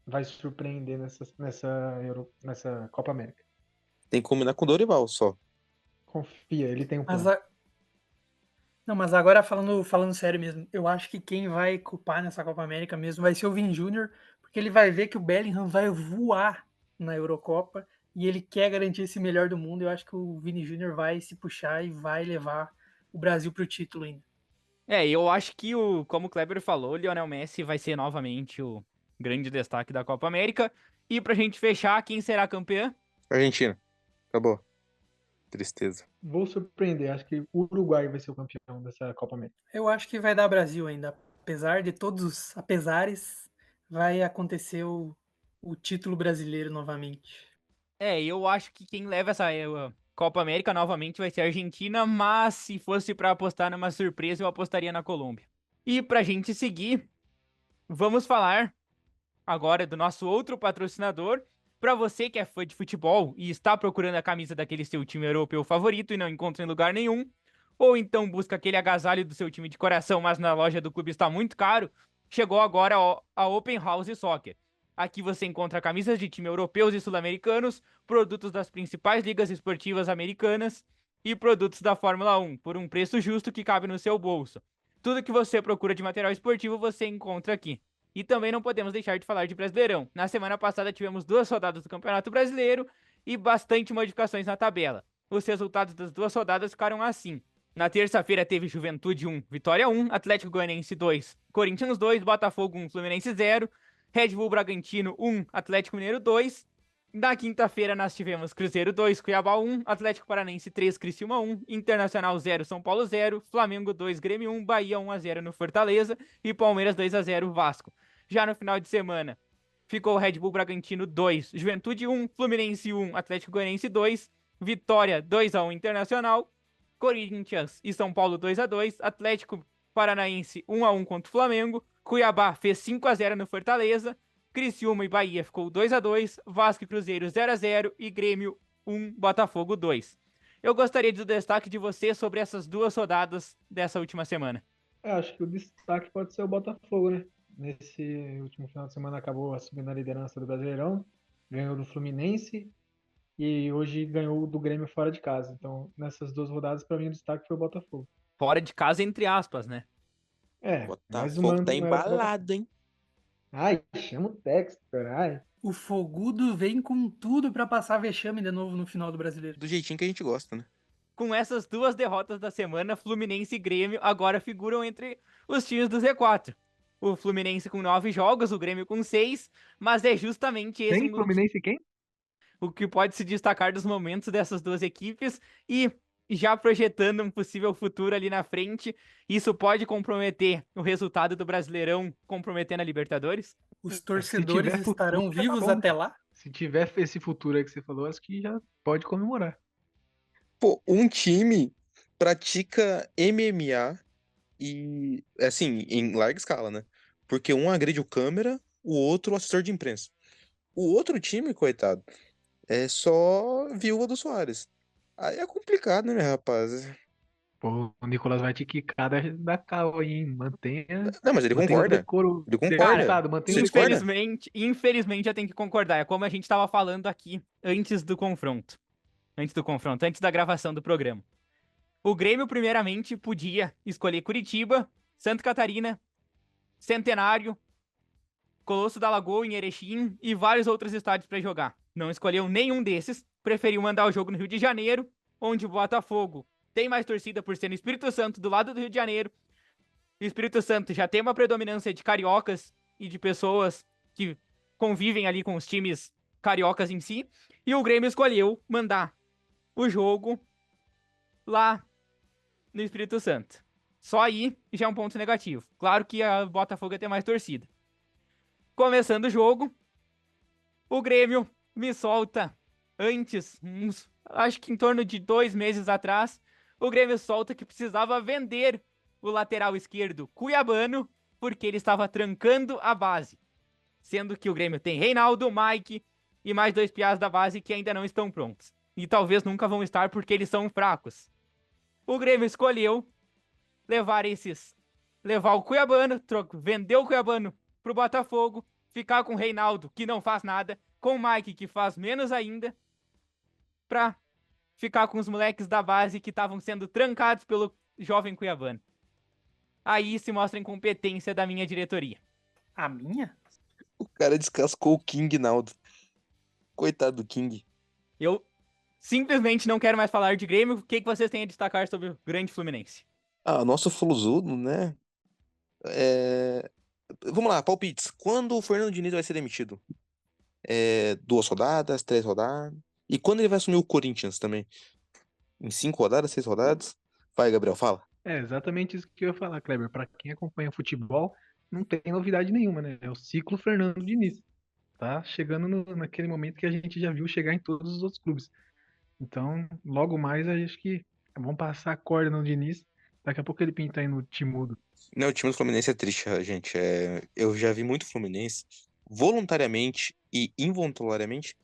vai surpreender nessa Copa América. Tem que combinar com o Dorival só. Confia, ele tem um Mas, plano. não, mas agora falando sério mesmo, eu acho que quem vai culpar nessa Copa América mesmo vai ser o Vini Júnior, porque ele vai ver que o Bellingham vai voar na Eurocopa e ele quer garantir esse melhor do mundo. Eu acho que o Vini Júnior vai se puxar e vai levar o Brasil para o título ainda. Eu acho que, como o Kleber falou, o Lionel Messi vai ser novamente o grande destaque da Copa América. E pra gente fechar, quem será campeã? Argentina. Acabou. Tristeza. Vou surpreender, acho que o Uruguai vai ser o campeão dessa Copa América. Eu acho que vai dar Brasil ainda. Apesar de todos os apesares, vai acontecer o título brasileiro novamente. Eu acho que quem leva essa Copa América novamente vai ser a Argentina, mas se fosse pra apostar numa surpresa, eu apostaria na Colômbia. E pra gente seguir, vamos falar agora do nosso outro patrocinador. Pra você que é fã de futebol e está procurando a camisa daquele seu time europeu favorito e não encontra em lugar nenhum, ou então busca aquele agasalho do seu time de coração, mas na loja do clube está muito caro, chegou agora a Open House Soccer. Aqui você encontra camisas de time europeus e sul-americanos, produtos das principais ligas esportivas americanas e produtos da Fórmula 1, por um preço justo que cabe no seu bolso. Tudo que você procura de material esportivo você encontra aqui. E também não podemos deixar de falar de Brasileirão. Na semana passada tivemos 2 rodadas do Campeonato Brasileiro e bastante modificações na tabela. Os resultados das 2 rodadas ficaram assim. Na terça-feira teve Juventude 1, Vitória 1, Atlético Goianiense 2, Corinthians 2, Botafogo 1, Fluminense 0, Red Bull Bragantino 1, Atlético Mineiro 2. Na quinta-feira nós tivemos Cruzeiro 2, Cuiabá 1, Atlético Paranaense 3, Criciúma 1, Internacional 0, São Paulo 0, Flamengo 2, Grêmio 1, Bahia 1-0 no Fortaleza e Palmeiras 2-0 Vasco. Já no final de semana ficou Red Bull Bragantino 2, Juventude 1, Fluminense 1, Atlético Goianiense 2, Vitória 2-1 Internacional, Corinthians e São Paulo 2-2, Atlético Paranaense 1-1 contra o Flamengo, Cuiabá fez 5-0 no Fortaleza, Criciúma e Bahia ficou 2-2, Vasco e Cruzeiro 0-0 e Grêmio 1, Botafogo 2. Eu gostaria do destaque de você sobre essas duas rodadas dessa última semana. Acho que o destaque pode ser o Botafogo, né? Nesse último final de semana acabou assumindo a liderança do Brasileirão, ganhou do Fluminense e hoje ganhou do Grêmio fora de casa. Então, nessas duas rodadas, para mim, o destaque foi o Botafogo. Fora de casa, entre aspas, né? Mais Botafogo uma tá não era pro Botafogo. embalado, hein? Ai, chama o Textor, ai. O Fogudo vem com tudo pra passar vexame de novo no final do Brasileiro. Do jeitinho que a gente gosta, né? Com essas duas derrotas da semana, Fluminense e Grêmio agora figuram entre os times do Z4. O Fluminense com 9 jogos, o Grêmio com 6, mas é justamente esse Quem? Fluminense quem? o que pode se destacar dos momentos dessas duas equipes e já projetando um possível futuro ali na frente, isso pode comprometer o resultado do Brasileirão, comprometendo a Libertadores? Os torcedores tiver estarão futuro, já tá vivos bom, né? até lá? Se tiver esse futuro aí que você falou, acho que já pode comemorar. Pô, um time pratica MMA e, assim, em larga escala, né? Porque um agride o câmera, o outro o assessor de imprensa. O outro time, coitado, é só viúva do Soares. Aí é complicado, né, rapaz? Pô, o Nicolas vai te quicar da cal aí, hein? Não, mas ele Mantenha o concorda. decoro Ele concorda. decantado, mantenha Você o decoro. discorda? Infelizmente eu tenho que concordar, é como a gente estava falando aqui antes do confronto, antes da gravação do programa. O Grêmio, primeiramente, podia escolher Curitiba, Santa Catarina, Centenário, Colosso da Lagoa, em Erechim e vários outros estádios para jogar. Não escolheu nenhum desses, preferiu mandar o jogo no Rio de Janeiro, onde o Botafogo tem mais torcida por ser no Espírito Santo, do lado do Rio de Janeiro. O Espírito Santo já tem uma predominância de cariocas e de pessoas que convivem ali com os times cariocas em si. E o Grêmio escolheu mandar o jogo lá no Espírito Santo. Só aí já é um ponto negativo. Claro que a Botafogo ia ter mais torcida. Começando o jogo, o Grêmio me solta antes, acho que em torno de 2 meses atrás, o Grêmio solta que precisava vender o lateral esquerdo cuiabano porque ele estava trancando a base. Sendo que o Grêmio tem Reinaldo, Mike e mais 2 piás da base que ainda não estão prontos. E talvez nunca vão estar porque eles são fracos. O Grêmio escolheu levar o Cuiabano, vender o Cuiabano pro Botafogo, ficar com o Reinaldo, que não faz nada, com o Mike, que faz menos ainda, pra ficar com os moleques da base que estavam sendo trancados pelo jovem Cuiabano. Aí se mostra a incompetência da minha diretoria. A minha? O cara descascou o King, Naldo. Coitado do King. Eu simplesmente não quero mais falar de Grêmio. O que vocês têm a destacar sobre o grande Fluminense? Ah, o nosso Fluzudo, né? Vamos lá, palpites. Quando o Fernando Diniz vai ser demitido? 2 rodadas, 3 rodadas? E quando ele vai assumir o Corinthians também? Em 5 rodadas, 6 rodadas? Vai, Gabriel, fala. É exatamente isso que eu ia falar, Kleber. Para quem acompanha futebol, não tem novidade nenhuma, né? É o ciclo Fernando Diniz. Tá chegando naquele momento que a gente já viu chegar em todos os outros clubes. Então, logo mais, acho que vamos passar a corda no Diniz. Daqui a pouco ele pinta aí no Timudo. Não, o time do Fluminense é triste, gente. Eu já vi muito Fluminense voluntariamente e involuntariamente,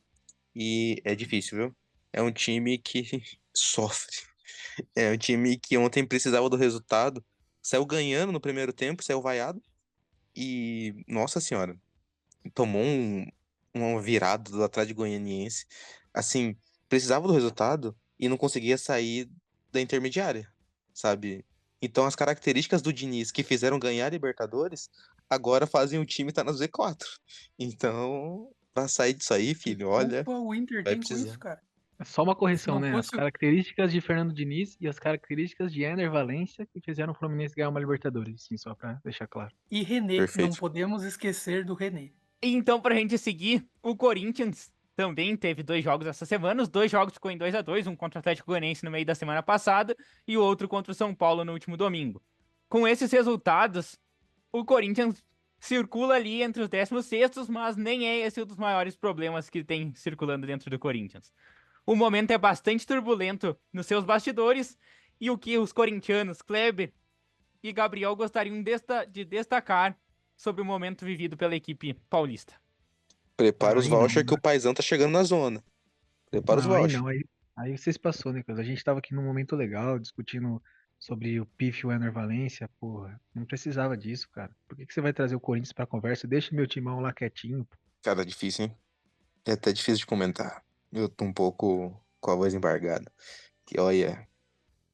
e é difícil, viu? É um time que sofre. É um time que ontem precisava do resultado, saiu ganhando no primeiro tempo, saiu vaiado, e, nossa senhora, tomou uma virada do Atlético Goianiense. Assim, precisava do resultado e não conseguia sair da intermediária, sabe? Então as características do Diniz que fizeram ganhar a Libertadores agora fazem o time estar na Z4. Então, pra sair disso aí, filho, olha, Culpa o Inter vai tem com precisar. isso, cara. É só uma Se correção, não né? As fosse características de Fernando Diniz e as características de Ener Valencia que fizeram o Fluminense ganhar uma Libertadores, sim, só pra deixar claro. e René, não Perfeito. podemos esquecer do René. E então, pra gente seguir, o Corinthians também teve 2 jogos essa semana. Os 2 jogos ficou em 2-2, um contra o Atlético Goianiense no meio da semana passada e o outro contra o São Paulo no último domingo. Com esses resultados, o Corinthians circula ali entre os 16º, mas nem é esse um dos maiores problemas que tem circulando dentro do Corinthians. O momento é bastante turbulento nos seus bastidores e o que os corintianos, Kleber e Gabriel, gostariam de destacar sobre o momento vivido pela equipe paulista. Prepara os Aí não, vouchers que né? o paizão tá chegando na zona. Prepara os Não, aí vouchers. não. Aí vocês passou, Nicolas. A gente tava aqui num momento legal, discutindo sobre o PIF e o Ener Valencia. Porra, não precisava disso, cara. Por que que você vai trazer o Corinthians pra conversa? Deixa meu timão lá quietinho. Cara, difícil, hein? É até difícil de comentar. Eu tô um pouco com a voz embargada. Que olha,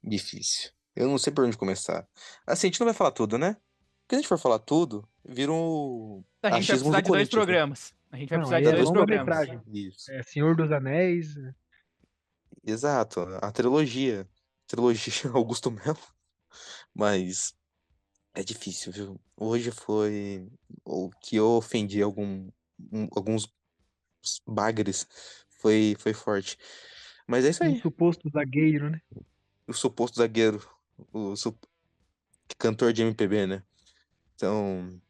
difícil. Eu não sei por onde começar. Assim, a gente não vai falar tudo, né? Porque se a gente for falar tudo, vira um A gente vai achismos precisar do de 2 Corinthians, né? programas. A gente vai Não, precisar aí de é dois programas. longa-metragem. Isso. É Senhor dos Anéis. Exato, a trilogia. Trilogia Augusto Melo. Mas é difícil, viu? Hoje foi o que eu ofendi alguns bagres. Foi forte. Mas é isso Um aí. suposto zagueiro, né? O suposto zagueiro. O cantor de MPB, né? Então.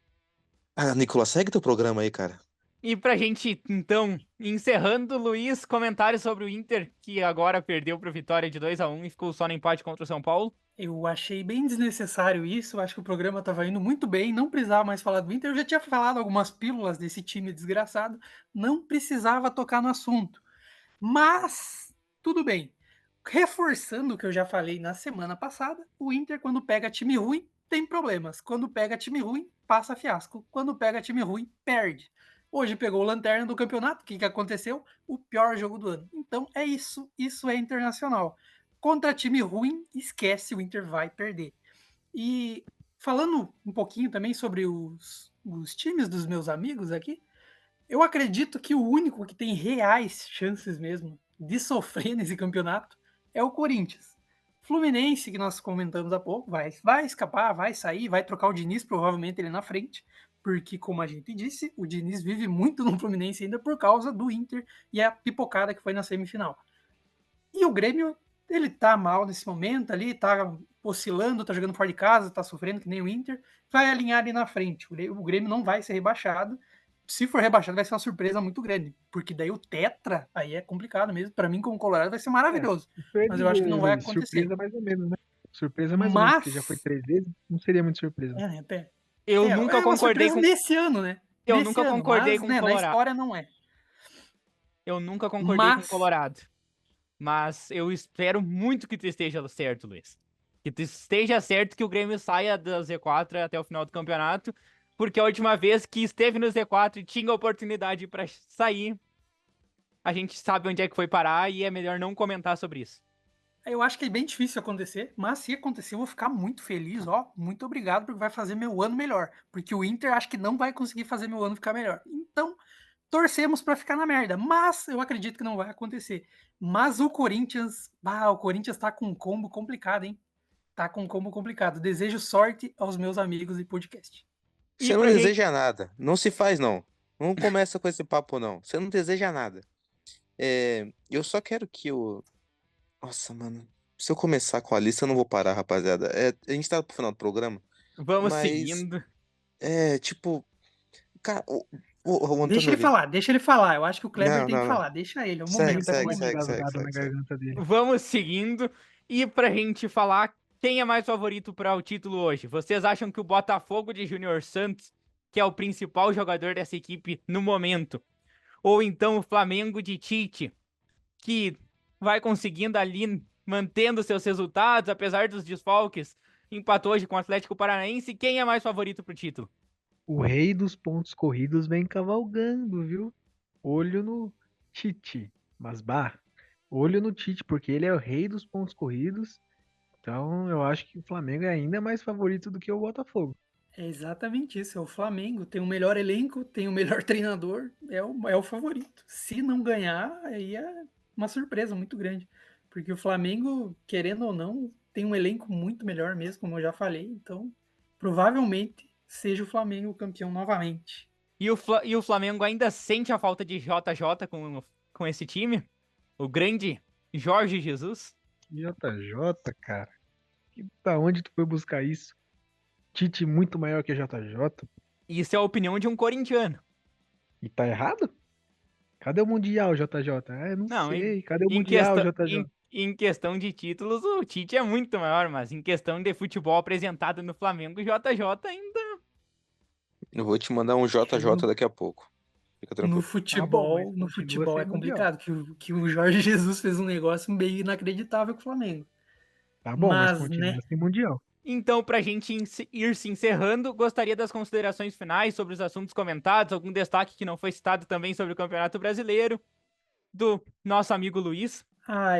Ah, Nicolas, segue teu programa aí, cara. E pra gente, então, encerrando, Luiz, comentários sobre o Inter, que agora perdeu pro Vitória de 2-1 e ficou só no empate contra o São Paulo. Eu achei bem desnecessário isso, eu acho que o programa estava indo muito bem, não precisava mais falar do Inter, eu já tinha falado algumas pílulas desse time desgraçado, não precisava tocar no assunto. Mas, tudo bem. Reforçando o que eu já falei na semana passada, o Inter, quando pega time ruim, tem problemas. Quando pega time ruim, passa fiasco. Quando pega time ruim, perde. Hoje pegou o lanterna do campeonato. O que aconteceu? O pior jogo do ano. Então é isso. Isso é internacional. Contra time ruim, esquece, o Inter vai perder. E falando um pouquinho também sobre os times dos meus amigos aqui, eu acredito que o único que tem reais chances mesmo de sofrer nesse campeonato é o Corinthians. Fluminense, que nós comentamos há pouco, vai escapar, vai sair, vai trocar o Diniz, provavelmente ele na frente, porque, como a gente disse, o Diniz vive muito no Fluminense ainda por causa do Inter e a pipocada que foi na semifinal. E o Grêmio, ele tá mal nesse momento ali, tá oscilando, tá jogando fora de casa, tá sofrendo que nem o Inter, vai alinhar ali na frente. O Grêmio não vai ser rebaixado. Se for rebaixado, vai ser uma surpresa muito grande, porque daí o Tetra, aí é complicado mesmo. Para mim, como Colorado, vai ser maravilhoso. Isso eu ia Mas eu acho que dizer, não vai Luiz, acontecer. surpresa mais ou menos, né? Surpresa mais ou menos, porque já foi Mas. 3 vezes, não seria muito surpresa. Eu nunca É uma concordei surpresa com. nesse ano, né? Eu Nesse nunca ano, concordei mas com o né, na Colorado. história não é. Eu nunca concordei com o Mas Colorado. Mas eu espero muito que tu esteja certo, Luiz. Que tu esteja certo que o Grêmio saia da Z4 até o final do campeonato. Porque a última vez que esteve no Z4 e tinha oportunidade pra sair, a gente sabe onde é que foi parar e é melhor não comentar sobre isso. eu acho que é bem difícil acontecer, mas se acontecer, eu vou ficar muito feliz, ó. Muito obrigado, porque vai fazer meu ano melhor. Porque o Inter acho que não vai conseguir fazer meu ano ficar melhor. Então, torcemos para ficar na merda, mas eu acredito que não vai acontecer. Mas o Corinthians tá com um combo complicado, hein? Tá com um combo complicado. Desejo sorte aos meus amigos de podcast. E Você não pra gente. deseja nada. Não se faz, não. Não começa com esse papo, não. Você não deseja nada. Eu só quero que o. Nossa, mano. Se eu começar com a lista, eu não vou parar, rapaziada. A gente tá pro final do programa, Vamos mas. seguindo. Tipo. Cara, o Deixa Antônio ele Oliveira. falar, deixa ele falar. Eu acho que o Kleber Não, tem que não, não. falar. Deixa ele, é o Segue, momento. Muita segue, fonte segue, segue, engasgada na segue, segue. garganta dele. Vamos seguindo. E pra gente falar quem é mais favorito para o título hoje. Vocês acham que o Botafogo de Júnior Santos, que é o principal jogador dessa equipe no momento, ou então o Flamengo de Tite, que vai conseguindo ali, mantendo seus resultados, apesar dos desfalques, empatou hoje com o Atlético Paranaense, quem é mais favorito pro título? O rei dos pontos corridos vem cavalgando, viu? Olho no Tite. Mas, olho no Tite, porque ele é o rei dos pontos corridos. Então, eu acho que o Flamengo é ainda mais favorito do que o Botafogo. É exatamente isso. É o Flamengo. Tem o melhor elenco, tem o melhor treinador. É o favorito. Se não ganhar, aí é uma surpresa muito grande. Porque o Flamengo, querendo ou não, tem um elenco muito melhor mesmo, como eu já falei. Então, provavelmente seja o Flamengo campeão novamente. E o Flamengo ainda sente a falta de JJ com esse time? O grande Jorge Jesus? JJ, cara. Da onde tu foi buscar isso? Tite muito maior que JJ? Isso é a opinião de um corintiano. E tá errado? Cadê o Mundial, JJ? Eu não Não, sei. Cadê o em, Mundial, questão, JJ? em questão de títulos, o Tite é muito maior, mas em questão de futebol apresentado no Flamengo, o JJ ainda. Eu vou te mandar um JJ daqui a pouco. Fica No tranquilo. futebol, mas no continua futebol é sem Mundial. complicado, que o Jorge Jesus fez um negócio meio inacreditável com o Flamengo. Tá bom, mas Mas, continua né? sem Mundial. Então, pra gente ir se encerrando, gostaria das considerações finais sobre os assuntos comentados, algum destaque que não foi citado também sobre o Campeonato Brasileiro, do nosso amigo Luiz.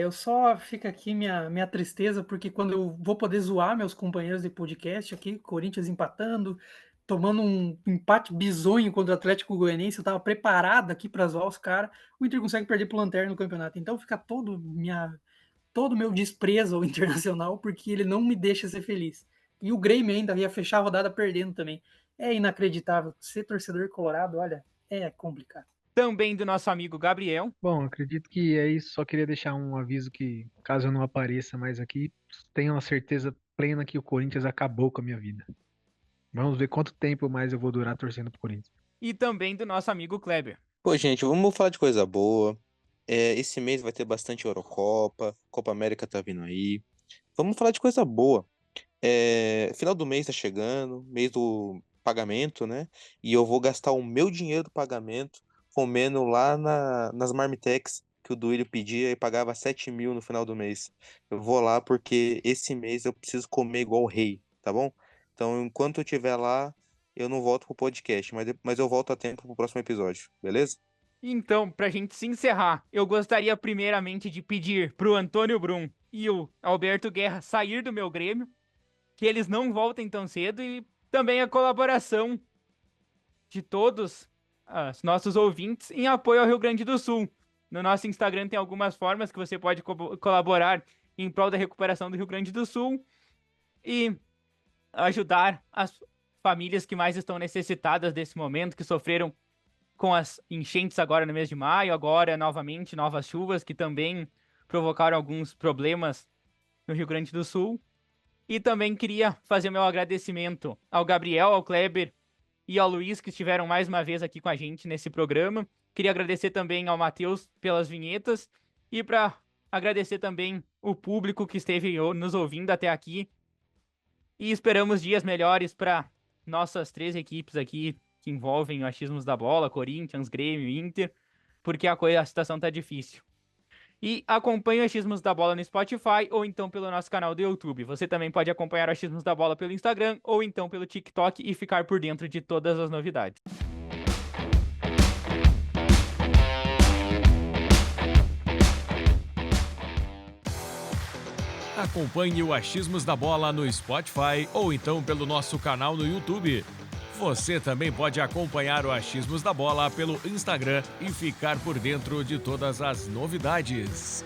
Eu só fica aqui minha tristeza, porque quando eu vou poder zoar meus companheiros de podcast aqui, Corinthians empatando, tomando um empate bizonho contra o Atlético Goianiense, eu tava preparado aqui para zoar os caras, o Inter consegue perder pro Lanterna no campeonato. Então fica todo o meu desprezo ao Internacional, porque ele não me deixa ser feliz. E o Grêmio ainda ia fechar a rodada perdendo também. É inacreditável. Ser torcedor colorado, olha, é complicado. Também do nosso amigo Gabriel. Bom, acredito que é isso. Só queria deixar um aviso que, caso eu não apareça mais aqui, tenham a certeza plena que o Corinthians acabou com a minha vida. Vamos ver quanto tempo mais eu vou durar torcendo pro Corinthians. E também do nosso amigo Kleber. Pô, gente, vamos falar de coisa boa. Esse mês vai ter bastante Eurocopa, Copa América tá vindo aí. Vamos falar de coisa boa. Final do mês tá chegando, mês do pagamento, né? E eu vou gastar o meu dinheiro do pagamento comendo lá nas Marmitex que o Duílio pedia e pagava 7 mil no final do mês. Eu vou lá porque esse mês eu preciso comer igual o rei, tá bom? Então, enquanto eu estiver lá, eu não volto pro podcast, mas eu volto a tempo pro próximo episódio, beleza? Então, pra gente se encerrar, eu gostaria primeiramente de pedir pro Antônio Brum e o Alberto Guerra sair do meu Grêmio, que eles não voltem tão cedo, e também a colaboração de todos os nossos ouvintes em apoio ao Rio Grande do Sul. No nosso Instagram tem algumas formas que você pode colaborar em prol da recuperação do Rio Grande do Sul e ajudar as famílias que mais estão necessitadas desse momento, que sofreram com as enchentes agora no mês de maio, agora novamente novas chuvas que também provocaram alguns problemas no Rio Grande do Sul. E também queria fazer meu agradecimento ao Gabriel, ao Kleber e ao Luiz, que estiveram mais uma vez aqui com a gente nesse programa. Queria agradecer também ao Matheus pelas vinhetas e para agradecer também o público que esteve nos ouvindo até aqui. E esperamos dias melhores para nossas 3 equipes aqui que envolvem o Achismos da Bola, Corinthians, Grêmio, Inter, porque a situação tá difícil. E acompanhe o Achismos da Bola no Spotify ou então pelo nosso canal do YouTube. Você também pode acompanhar o Achismos da Bola pelo Instagram ou então pelo TikTok e ficar por dentro de todas as novidades. Acompanhe o Achismos da Bola no Spotify ou então pelo nosso canal no YouTube. Você também pode acompanhar o Achismos da Bola pelo Instagram e ficar por dentro de todas as novidades.